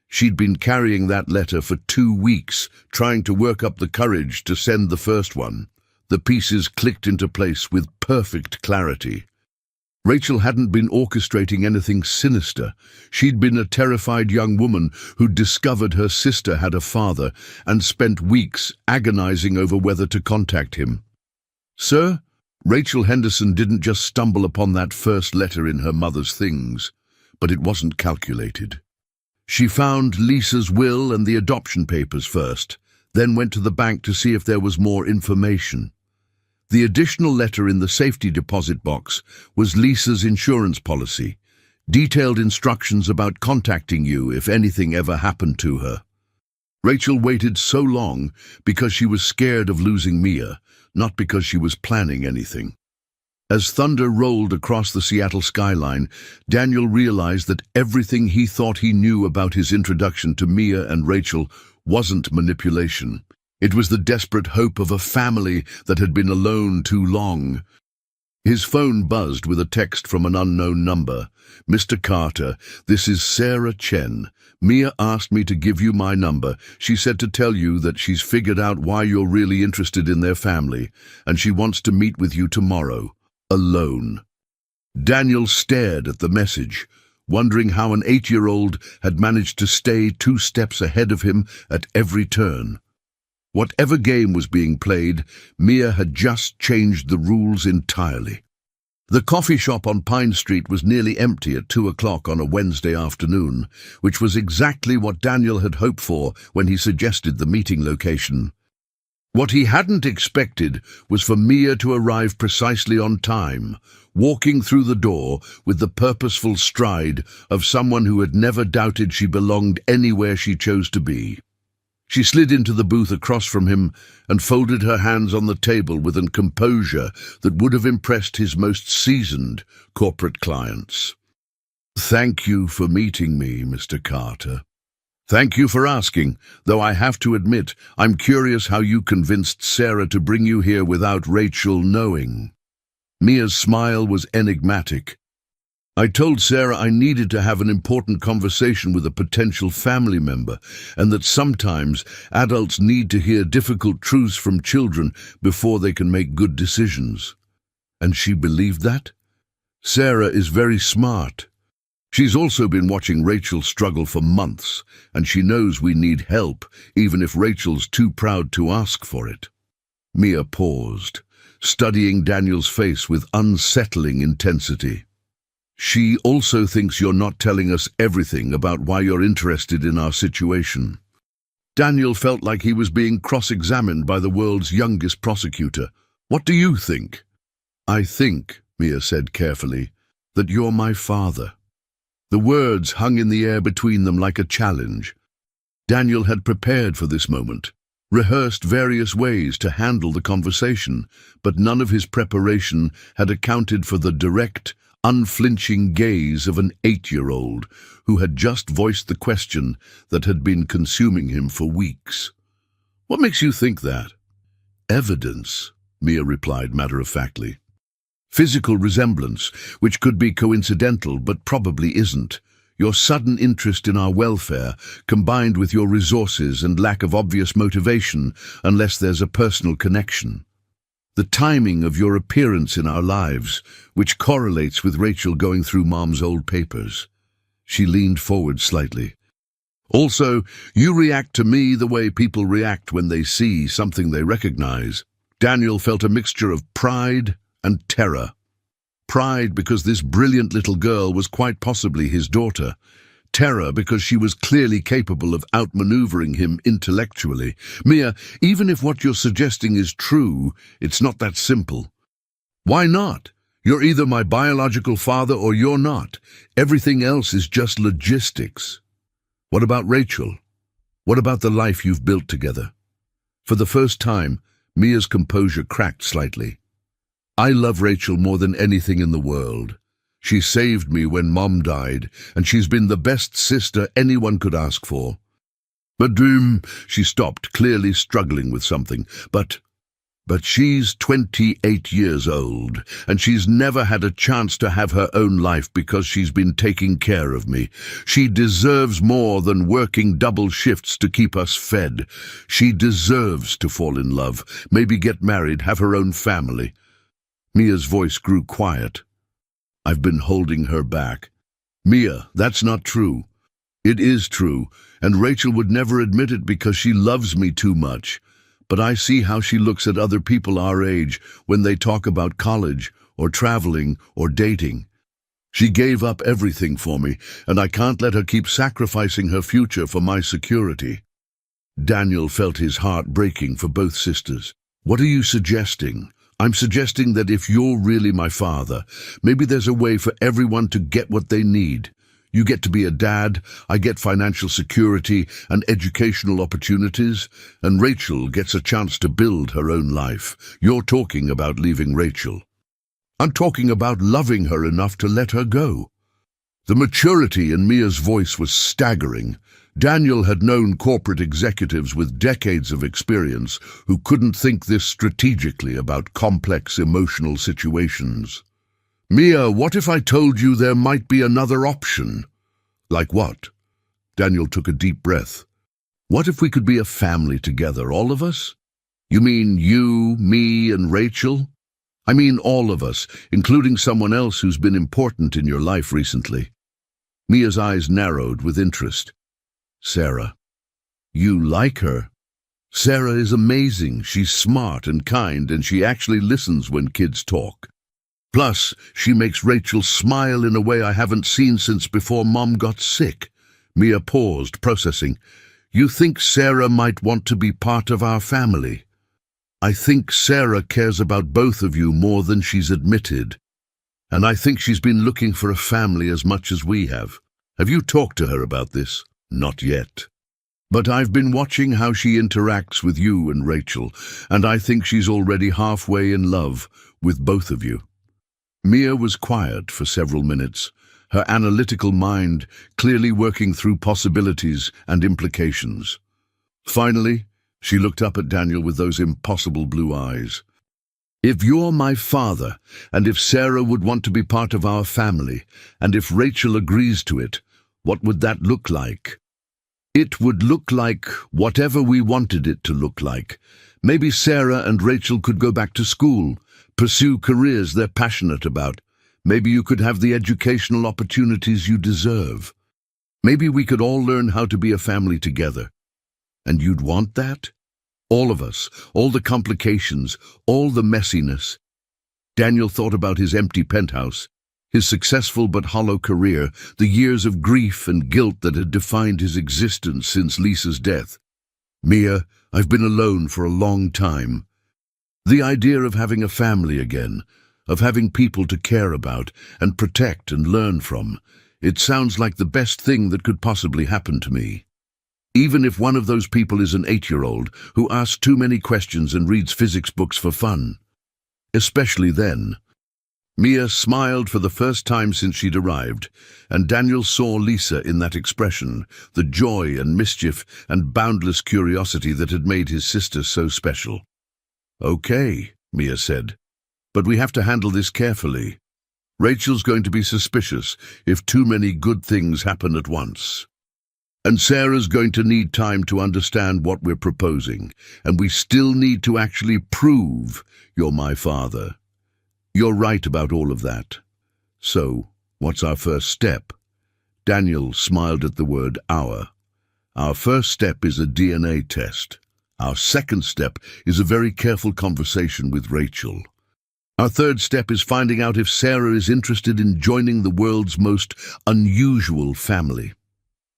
A: She'd been carrying that letter for 2 weeks, trying to work up the courage to send the first one. The pieces clicked into place with perfect clarity. Rachel hadn't been orchestrating anything sinister. She'd been a terrified young woman who'd discovered her sister had a father and spent weeks agonizing over whether to contact him. Sir, Rachel Henderson didn't just stumble upon that first letter in her mother's things, but it wasn't calculated. She found Lisa's will and the adoption papers first, then went to the bank to see if there was more information. The additional letter in the safety deposit box was Lisa's insurance policy, detailed instructions about contacting you if anything ever happened to her. Rachel waited so long because she was scared of losing Mia, not because she was planning anything. As thunder rolled across the Seattle skyline, Daniel realized that everything he thought he knew about his introduction to Mia and Rachel wasn't manipulation. It was the desperate hope of a family that had been alone too long. His phone buzzed with a text from an unknown number. Mr. Carter, this is Sarah Chen. Mia asked me to give you my number. She said to tell you that she's figured out why you're really interested in their family, and she wants to meet with you tomorrow, alone. Daniel stared at the message, wondering how an 8-year-old had managed to stay 2 steps ahead of him at every turn. Whatever game was being played, Mia had just changed the rules entirely. The coffee shop on Pine Street was nearly empty at 2 o'clock on a Wednesday afternoon, which was exactly what Daniel had hoped for when he suggested the meeting location. What he hadn't expected was for Mia to arrive precisely on time, walking through the door with the purposeful stride of someone who had never doubted she belonged anywhere she chose to be. She slid into the booth across from him and folded her hands on the table with a composure that would have impressed his most seasoned corporate clients. Thank you for meeting me, Mr. Carter. Thank you for asking, though I have to admit, I'm curious how you convinced Sarah to bring you here without Rachel knowing. Mia's smile was enigmatic. I told Sarah I needed to have an important conversation with a potential family member, and that sometimes adults need to hear difficult truths from children before they can make good decisions. And she believed that? Sarah is very smart. She's also been watching Rachel struggle for months, and she knows we need help, even if Rachel's too proud to ask for it. Mia paused, studying Daniel's face with unsettling intensity. She also thinks you're not telling us everything about why you're interested in our situation. Daniel felt like he was being cross-examined by the world's youngest prosecutor. What do you think? I think, Mia said carefully, that you're my father. The words hung in the air between them like a challenge. Daniel had prepared for this moment, rehearsed various ways to handle the conversation, but none of his preparation had accounted for the direct, unflinching gaze of an 8-year-old who had just voiced the question that had been consuming him for weeks. What makes you think that? Evidence, Mia replied matter-of-factly. Physical resemblance, which could be coincidental but probably isn't. Your sudden interest in our welfare, combined with your resources and lack of obvious motivation, unless there's a personal connection. The timing of your appearance in our lives, which correlates with Rachel going through Mom's old papers. She leaned forward slightly. Also, you react to me the way people react when they see something they recognize. Daniel felt a mixture of pride and terror. Pride because this brilliant little girl was quite possibly his daughter. Terror because she was clearly capable of outmaneuvering him intellectually. Mia, even if what you're suggesting is true, it's not that simple. Why not? You're either my biological father or you're not. Everything else is just logistics. What about Rachel? What about the life you've built together? For the first time, Mia's composure cracked slightly. I love Rachel more than anything in the world. She saved me when Mom died, and she's been the best sister anyone could ask for. But she stopped, clearly struggling with something. But she's 28 years old, and she's never had a chance to have her own life because she's been taking care of me. She deserves more than working double shifts to keep us fed. She deserves to fall in love, maybe get married, have her own family. Mia's voice grew quiet. I've been holding her back. Mia, that's not true. It is true, and Rachel would never admit it because she loves me too much. But I see how she looks at other people our age when they talk about college, or traveling, or dating. She gave up everything for me, and I can't let her keep sacrificing her future for my security. Daniel felt his heart breaking for both sisters. What are you suggesting? I'm suggesting that if you're really my father, maybe there's a way for everyone to get what they need. You get to be a dad, I get financial security and educational opportunities, and Rachel gets a chance to build her own life. You're talking about leaving Rachel. I'm talking about loving her enough to let her go. The maturity in Mia's voice was staggering. Daniel had known corporate executives with decades of experience who couldn't think this strategically about complex emotional situations. Mia, what if I told you there might be another option? Like what? Daniel took a deep breath. What if we could be a family together, all of us? You mean you, me, and Rachel? I mean all of us, including someone else who's been important in your life recently. Mia's eyes narrowed with interest. Sarah. You like her? Sarah is amazing. She's smart and kind, and she actually listens when kids talk. Plus, she makes Rachel smile in a way I haven't seen since before Mom got sick. Mia paused, processing. You think Sarah might want to be part of our family? I think Sarah cares about both of you more than she's admitted. And I think she's been looking for a family as much as we have. Have you talked to her about this? Not yet. But I've been watching how she interacts with you and Rachel, and I think she's already halfway in love with both of you. Mia was quiet for several minutes, her analytical mind clearly working through possibilities and implications. Finally, she looked up at Daniel with those impossible blue eyes. If you're my father, and if Sarah would want to be part of our family, and if Rachel agrees to it, what would that look like? It would look like whatever we wanted it to look like. Maybe Sarah and Rachel could go back to school, pursue careers they're passionate about. Maybe you could have the educational opportunities you deserve. Maybe we could all learn how to be a family together. And you'd want that? All of us, all the complications, all the messiness. Daniel thought about his empty penthouse, his successful but hollow career, the years of grief and guilt that had defined his existence since Lisa's death. Mia, I've been alone for a long time. The idea of having a family again, of having people to care about and protect and learn from, it sounds like the best thing that could possibly happen to me. Even if one of those people is an 8-year-old who asks too many questions and reads physics books for fun. Especially then. Mia smiled for the first time since she'd arrived, and Daniel saw Lisa in that expression, the joy and mischief and boundless curiosity that had made his sister so special. "Okay," Mia said, "but we have to handle this carefully. Rachel's going to be suspicious if too many good things happen at once. And Sarah's going to need time to understand what we're proposing, and we still need to actually prove you're my father. You're right about all of that. So, what's our first step?" Daniel smiled at the word our. "Our first step is a DNA test. Our second step is a very careful conversation with Rachel. Our third step is finding out if Sarah is interested in joining the world's most unusual family.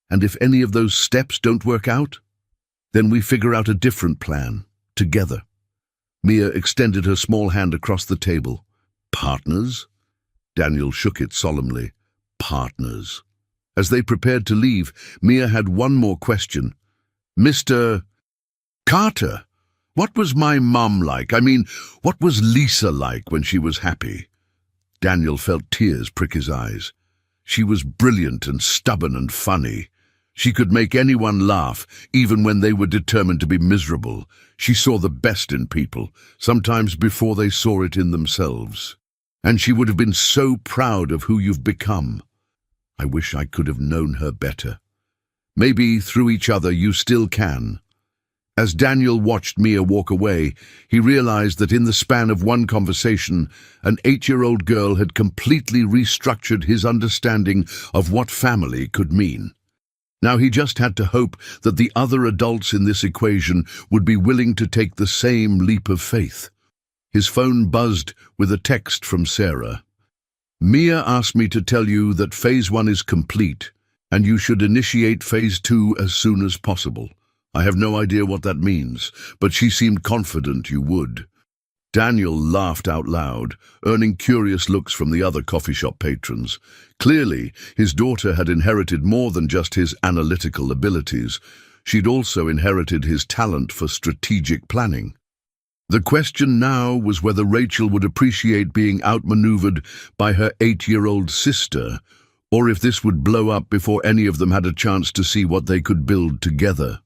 A: And if any of those steps don't work out, then we figure out a different plan, together." Mia extended her small hand across the table. "Partners?" Daniel shook it solemnly. "Partners." As they prepared to leave, Mia had one more question. "Mr. Carter, what was my mum like? I mean, what was Lisa like when she was happy?" Daniel felt tears prick his eyes. "She was brilliant and stubborn and funny. She could make anyone laugh, even when they were determined to be miserable. She saw the best in people, sometimes before they saw it in themselves. And she would have been so proud of who you've become. I wish I could have known her better. Maybe through each other you still can." As Daniel watched Mia walk away, he realized that in the span of one conversation, an 8-year-old girl had completely restructured his understanding of what family could mean. Now he just had to hope that the other adults in this equation would be willing to take the same leap of faith. His phone buzzed with a text from Sarah. "Mia asked me to tell you that Phase 1 is complete, and you should initiate Phase 2 as soon as possible. I have no idea what that means, but she seemed confident you would." Daniel laughed out loud, earning curious looks from the other coffee shop patrons. Clearly, his daughter had inherited more than just his analytical abilities. She'd also inherited his talent for strategic planning. The question now was whether Rachel would appreciate being outmaneuvered by her 8-year-old sister, or if this would blow up before any of them had a chance to see what they could build together.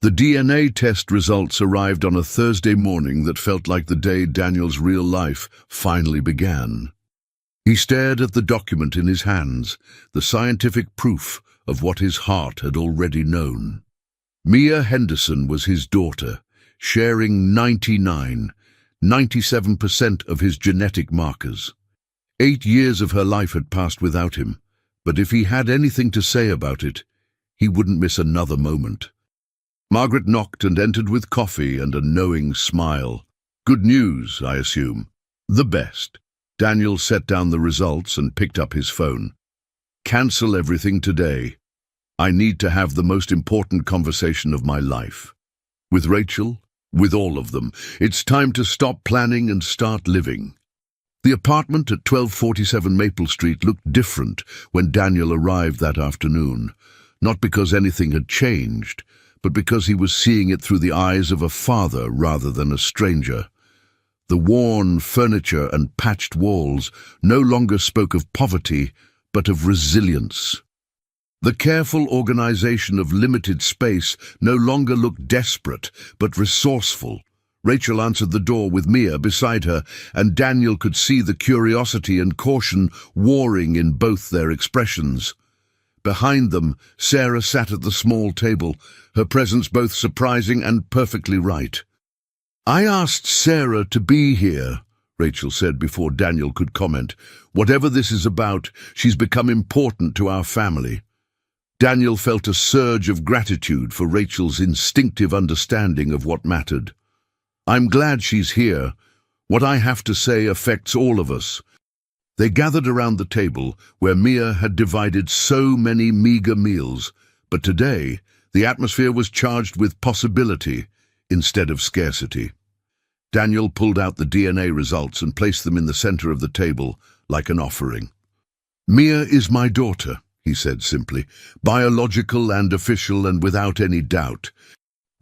A: The DNA test results arrived on a Thursday morning that felt like the day Daniel's real life finally began. He stared at the document in his hands, the scientific proof of what his heart had already known. Mia Henderson was his daughter, sharing 97% of his genetic markers. 8 years of her life had passed without him, but if he had anything to say about it, he wouldn't miss another moment. Margaret knocked and entered with coffee and a knowing smile. "Good news, I assume." "The best." Daniel set down the results and picked up his phone. "Cancel everything today. I need to have the most important conversation of my life. With Rachel, with all of them. It's time to stop planning and start living." The apartment at 1247 Maple Street looked different when Daniel arrived that afternoon, not because anything had changed, but because he was seeing it through the eyes of a father rather than a stranger. The worn furniture and patched walls no longer spoke of poverty, but of resilience. The careful organization of limited space no longer looked desperate, but resourceful, Rachel answered the door with Mia beside her, and Daniel could see the curiosity and caution warring in both their expressions. Behind them, Sarah sat at the small table, her presence both surprising and perfectly right. "I asked Sarah to be here," Rachel said before Daniel could comment. "Whatever this is about, she's become important to our family." Daniel felt a surge of gratitude for Rachel's instinctive understanding of what mattered. "I'm glad she's here. What I have to say affects all of us." They gathered around the table where Mia had divided so many meager meals, but today the atmosphere was charged with possibility instead of scarcity. Daniel pulled out the DNA results and placed them in the center of the table like an offering. "Mia is my daughter," he said simply, "biological and official and without any doubt."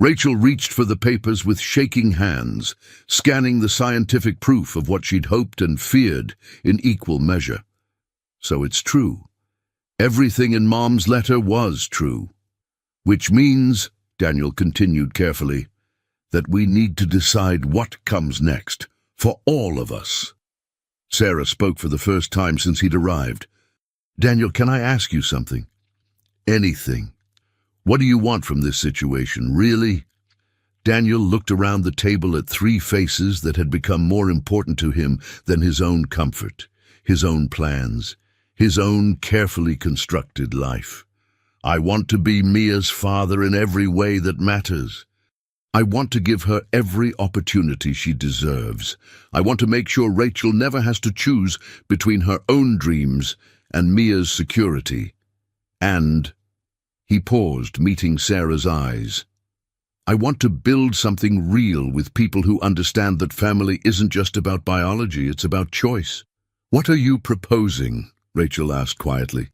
A: Rachel reached for the papers with shaking hands, scanning the scientific proof of what she'd hoped and feared in equal measure. So it's true. Everything in Mom's letter was true. Which means, Daniel continued carefully, that we need to decide what comes next, for all of us. Sarah spoke for the first time since he'd arrived. "Daniel, can I ask you something?" "Anything. What do you want from this situation, really?" Daniel looked around the table at three faces that had become more important to him than his own comfort, his own plans, his own carefully constructed life. "I want to be Mia's father in every way that matters. I want to give her every opportunity she deserves. I want to make sure Rachel never has to choose between her own dreams and Mia's security. And..." He paused, meeting Sarah's eyes. "I want to build something real with people who understand that family isn't just about biology, it's about choice." "What are you proposing?" Rachel asked quietly.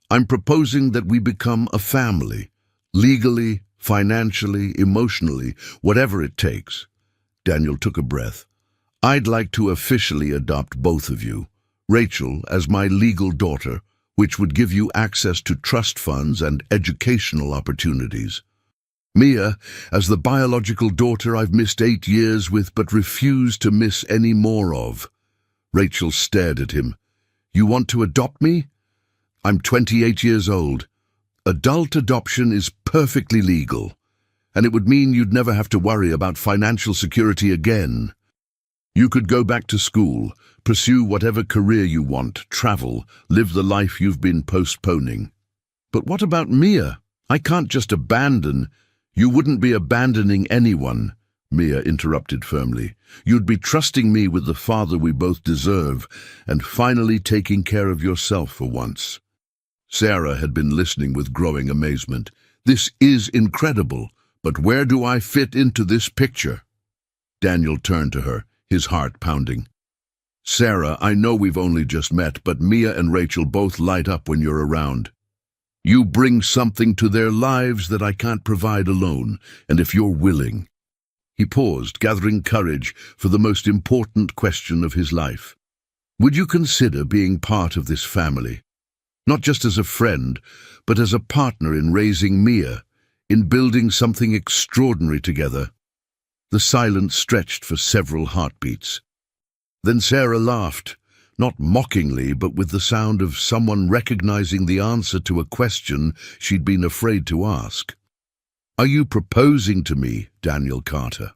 A: "I'm proposing that we become a family, legally, financially, emotionally, whatever it takes." Daniel took a breath. "I'd like to officially adopt both of you, Rachel as my legal daughter, which would give you access to trust funds and educational opportunities. Mia, as the biological daughter I've missed 8 years with but refuse to miss any more of." Rachel stared at him. "You want to adopt me? I'm 28 years old. Adult adoption is perfectly legal, and it would mean you'd never have to worry about financial security again. You could go back to school, pursue whatever career you want, travel, live the life you've been postponing." "But what about Mia? I can't just abandon—" "You wouldn't be abandoning anyone," Mia interrupted firmly. "You'd be trusting me with the father we both deserve, and finally taking care of yourself for once." Sarah had been listening with growing amazement. "This is incredible, but where do I fit into this picture?" Daniel turned to her, his heart pounding. "Sarah, I know we've only just met, but Mia and Rachel both light up when you're around. You bring something to their lives that I can't provide alone, and if you're willing..." He paused, gathering courage for the most important question of his life. "Would you consider being part of this family? Not just as a friend, but as a partner in raising Mia, in building something extraordinary together?" The silence stretched for several heartbeats. Then Sarah laughed, not mockingly, but with the sound of someone recognizing the answer to a question she'd been afraid to ask. "Are you proposing to me, Daniel Carter?"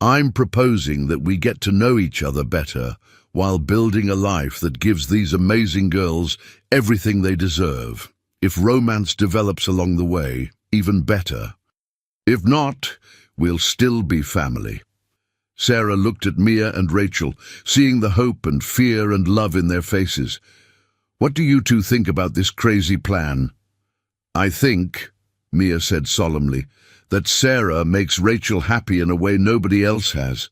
A: "I'm proposing that we get to know each other better while building a life that gives these amazing girls everything they deserve. If romance develops along the way, even better. If not, we'll still be family." Sarah looked at Mia and Rachel, seeing the hope and fear and love in their faces. "What do you two think about this crazy plan?" "I think," Mia said solemnly, "that Sarah makes Rachel happy in a way nobody else has.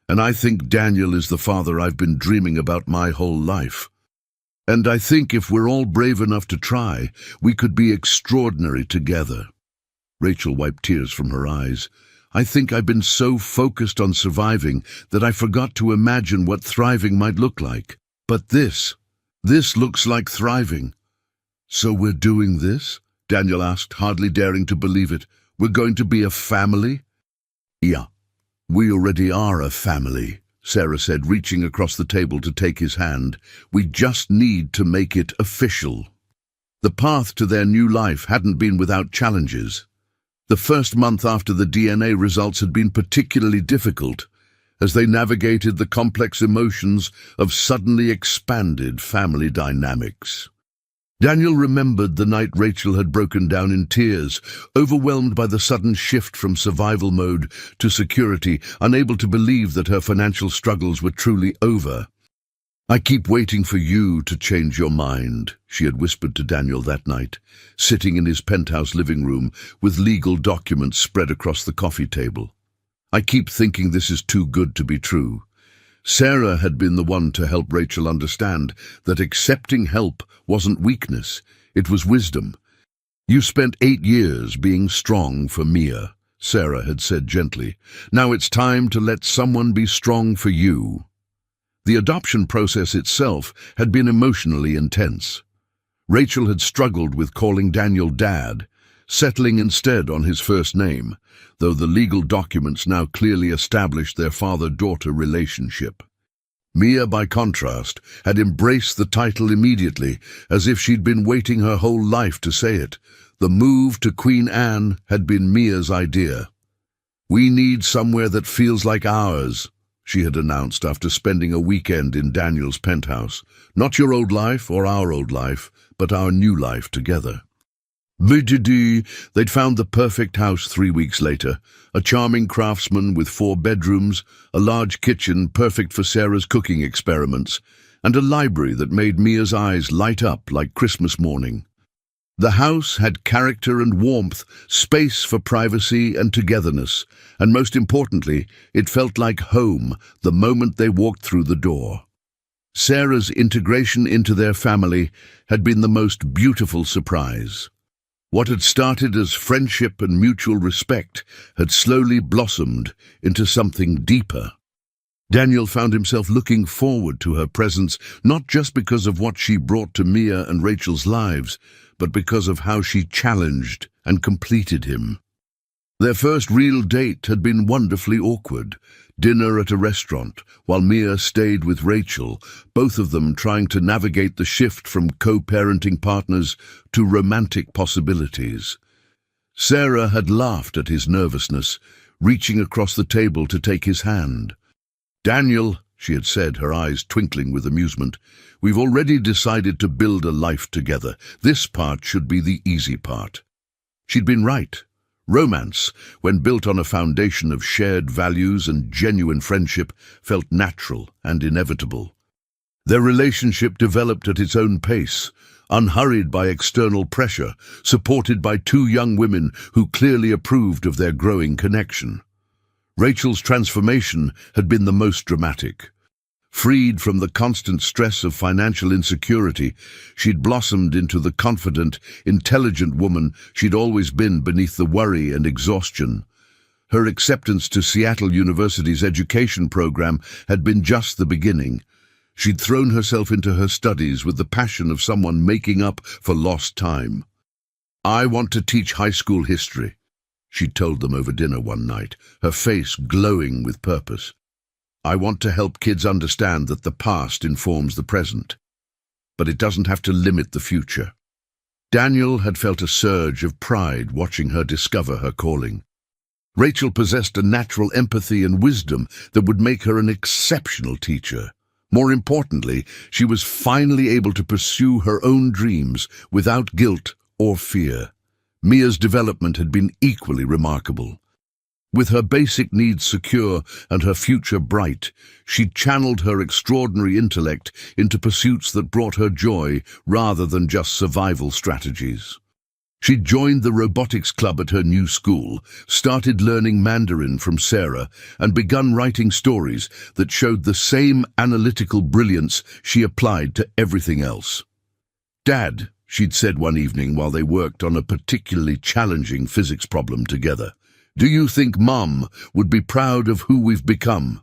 A: And I think Daniel is the father I've been dreaming about my whole life. And I think if we're all brave enough to try, we could be extraordinary together." Rachel wiped tears from her eyes. "I think I've been so focused on surviving that I forgot to imagine what thriving might look like. But this looks like thriving." "So we're doing this?" Daniel asked, hardly daring to believe it. "We're going to be a family?" "Yeah." "We already are a family," Sarah said, reaching across the table to take his hand. "We just need to make it official." The path to their new life hadn't been without challenges. The first month after the DNA results had been particularly difficult, as they navigated the complex emotions of suddenly expanded family dynamics. Daniel remembered the night Rachel had broken down in tears, overwhelmed by the sudden shift from survival mode to security, unable to believe that her financial struggles were truly over. "I keep waiting for you to change your mind," she had whispered to Daniel that night, sitting in his penthouse living room with legal documents spread across the coffee table. "I keep thinking this is too good to be true." Sarah had been the one to help Rachel understand that accepting help wasn't weakness, it was wisdom. "You spent 8 years being strong for Mia," Sarah had said gently. "Now it's time to let someone be strong for you." The adoption process itself had been emotionally intense. Rachel had struggled with calling Daniel Dad, settling instead on his first name, though the legal documents now clearly established their father-daughter relationship. Mia, by contrast, had embraced the title immediately, as if she'd been waiting her whole life to say it. The move to Queen Anne had been Mia's idea. "We need somewhere that feels like ours," she had announced after spending a weekend in Daniel's penthouse. "Not your old life or our old life, but our new life together." They'd found the perfect house 3 weeks later, a charming craftsman with 4 bedrooms, a large kitchen perfect for Sarah's cooking experiments, and a library that made Mia's eyes light up like Christmas morning. The house had character and warmth, space for privacy and togetherness, and most importantly, it felt like home the moment they walked through the door. Sarah's integration into their family had been the most beautiful surprise. What had started as friendship and mutual respect had slowly blossomed into something deeper. Daniel found himself looking forward to her presence, not just because of what she brought to Mia and Rachel's lives, but because of how she challenged and completed him. Their first real date had been wonderfully awkward. Dinner at a restaurant, while Mia stayed with Rachel, both of them trying to navigate the shift from co-parenting partners to romantic possibilities. Sarah had laughed at his nervousness, reaching across the table to take his hand. "Daniel," she had said, her eyes twinkling with amusement, "we've already decided to build a life together. This part should be the easy part." She'd been right. Romance, when built on a foundation of shared values and genuine friendship, felt natural and inevitable. Their relationship developed at its own pace, unhurried by external pressure, supported by 2 young women who clearly approved of their growing connection. Rachel's transformation had been the most dramatic. Freed from the constant stress of financial insecurity, she'd blossomed into the confident, intelligent woman she'd always been beneath the worry and exhaustion. Her acceptance to Seattle University's education program had been just the beginning. She'd thrown herself into her studies with the passion of someone making up for lost time. "I want to teach high school history," she told them over dinner one night, her face glowing with purpose. "I want to help kids understand that the past informs the present, but it doesn't have to limit the future." Daniel had felt a surge of pride watching her discover her calling. Rachel possessed a natural empathy and wisdom that would make her an exceptional teacher. More importantly, she was finally able to pursue her own dreams without guilt or fear. Mia's development had been equally remarkable. With her basic needs secure and her future bright, she'd channeled her extraordinary intellect into pursuits that brought her joy rather than just survival strategies. She'd joined the robotics club at her new school, started learning Mandarin from Sarah, and begun writing stories that showed the same analytical brilliance she applied to everything else. "Dad," she'd said one evening while they worked on a particularly challenging physics problem together, "do you think Mom would be proud of who we've become?"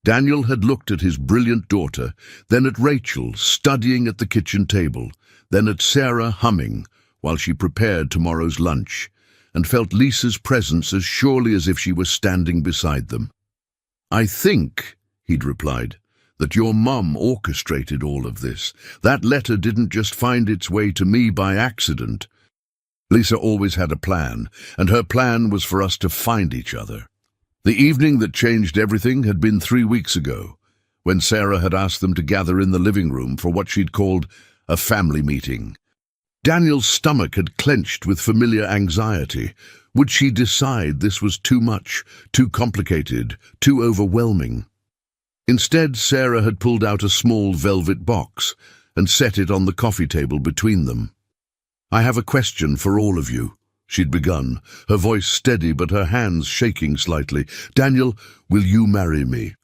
A: Daniel had looked at his brilliant daughter, then at Rachel studying at the kitchen table, then at Sarah humming while she prepared tomorrow's lunch, and felt Lisa's presence as surely as if she was standing beside them. "I think," he'd replied, "that your mum orchestrated all of this. That letter didn't just find its way to me by accident. Lisa always had a plan, and her plan was for us to find each other." The evening that changed everything had been 3 weeks ago, when Sarah had asked them to gather in the living room for what she'd called a family meeting. Daniel's stomach had clenched with familiar anxiety. Would she decide this was too much, too complicated, too overwhelming? Instead, Sarah had pulled out a small velvet box and set it on the coffee table between them. "I have a question for all of you," she'd begun, her voice steady but her hands shaking slightly. "Daniel, will you marry me?"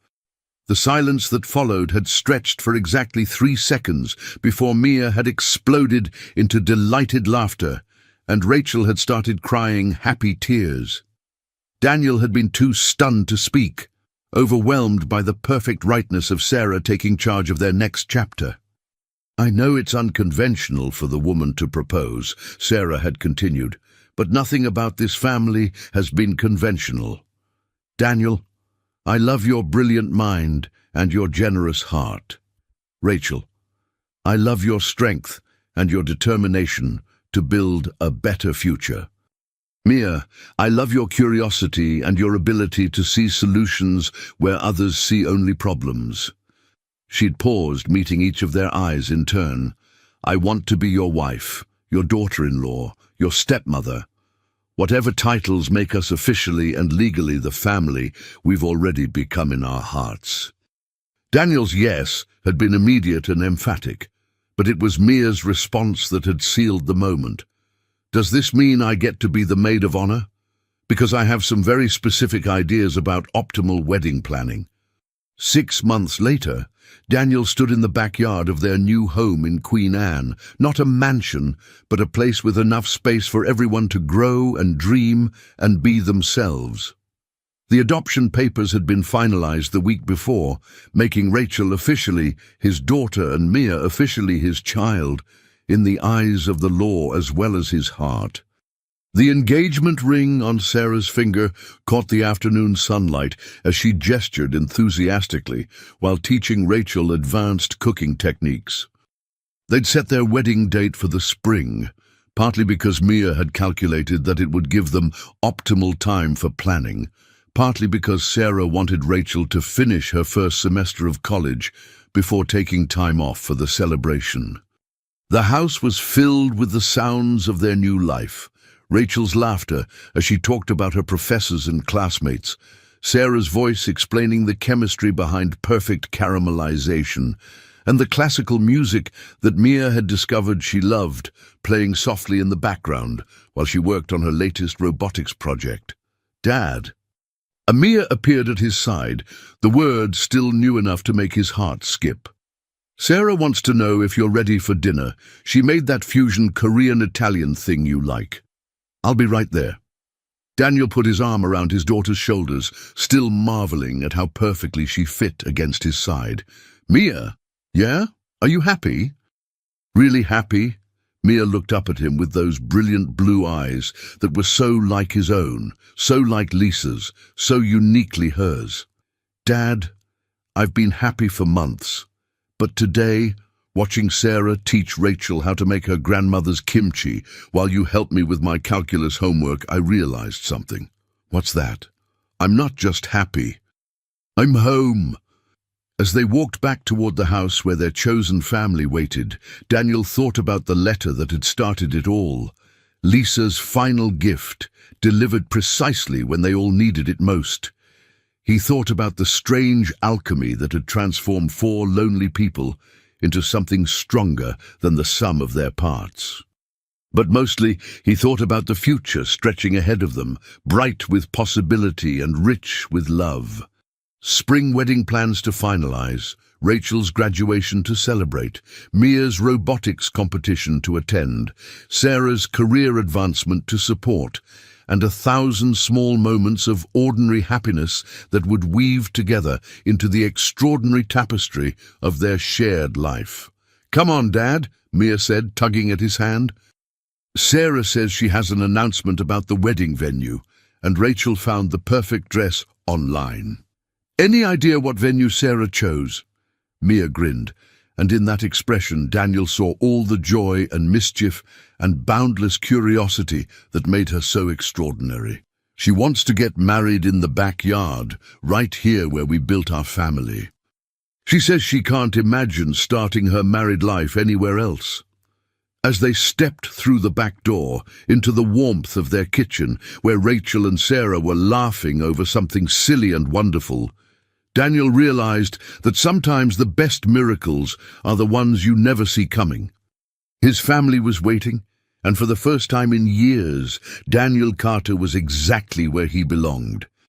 A: The silence that followed had stretched for exactly 3 seconds before Mia had exploded into delighted laughter, and Rachel had started crying happy tears. Daniel had been too stunned to speak, overwhelmed by the perfect rightness of Sarah taking charge of their next chapter. "I know it's unconventional for the woman to propose," Sarah had continued, "but nothing about this family has been conventional. Daniel, I love your brilliant mind and your generous heart. Rachel, I love your strength and your determination to build a better future. Mia, I love your curiosity and your ability to see solutions where others see only problems." She'd paused, meeting each of their eyes in turn. "I want to be your wife, your daughter-in-law, your stepmother. Whatever titles make us officially and legally the family we've already become in our hearts." Daniel's yes had been immediate and emphatic, but it was Mia's response that had sealed the moment. "Does this mean I get to be the maid of honor? Because I have some very specific ideas about optimal wedding planning." 6 months later, Daniel stood in the backyard of their new home in Queen Anne, not a mansion, but a place with enough space for everyone to grow and dream and be themselves. The adoption papers had been finalized the week before, making Rachel officially his daughter and Mia officially his child, in the eyes of the law as well as his heart. The engagement ring on Sarah's finger caught the afternoon sunlight as she gestured enthusiastically while teaching Rachel advanced cooking techniques. They'd set their wedding date for the spring, partly because Mia had calculated that it would give them optimal time for planning, partly because Sarah wanted Rachel to finish her first semester of college before taking time off for the celebration. The house was filled with the sounds of their new life. Rachel's laughter as she talked about her professors and classmates, Sarah's voice explaining the chemistry behind perfect caramelization, and the classical music that Mia had discovered she loved, playing softly in the background while she worked on her latest robotics project. "Dad." Mia appeared at his side, the word still new enough to make his heart skip. "Sarah wants to know if you're ready for dinner. She made that fusion Korean-Italian thing you like." "I'll be right there." Daniel put his arm around his daughter's shoulders, still marveling at how perfectly she fit against his side. "Mia, yeah? Are you happy?" "Really happy?" Mia looked up at him with those brilliant blue eyes that were so like his own, so like Lisa's, so uniquely hers. "Dad, I've been happy for months, but today, watching Sarah teach Rachel how to make her grandmother's kimchi while you helped me with my calculus homework, I realized something." "What's that?" "I'm not just happy. I'm home." As they walked back toward the house where their chosen family waited, Daniel thought about the letter that had started it all. Lisa's final gift, delivered precisely when they all needed it most. He thought about the strange alchemy that had transformed 4 lonely people into something stronger than the sum of their parts. But mostly, he thought about the future stretching ahead of them, bright with possibility and rich with love. Spring wedding plans to finalize, Rachel's graduation to celebrate, Mia's robotics competition to attend, Sarah's career advancement to support, and 1,000 small moments of ordinary happiness that would weave together into the extraordinary tapestry of their shared life. "Come on, Dad," Mia said, tugging at his hand. "Sarah says she has an announcement about the wedding venue, and Rachel found the perfect dress online." Any idea what venue Sarah chose? Mia grinned, and in that expression Daniel saw all the joy and mischief and boundless curiosity that made her so extraordinary. She wants to get married in the backyard, right here where we built our family. She says she can't imagine starting her married life anywhere else. As they stepped through the back door into the warmth of their kitchen, where Rachel and Sarah were laughing over something silly and wonderful, Daniel realized that sometimes the best miracles are the ones you never see coming. His family was waiting, and for the first time in years, Daniel Carter was exactly where he belonged.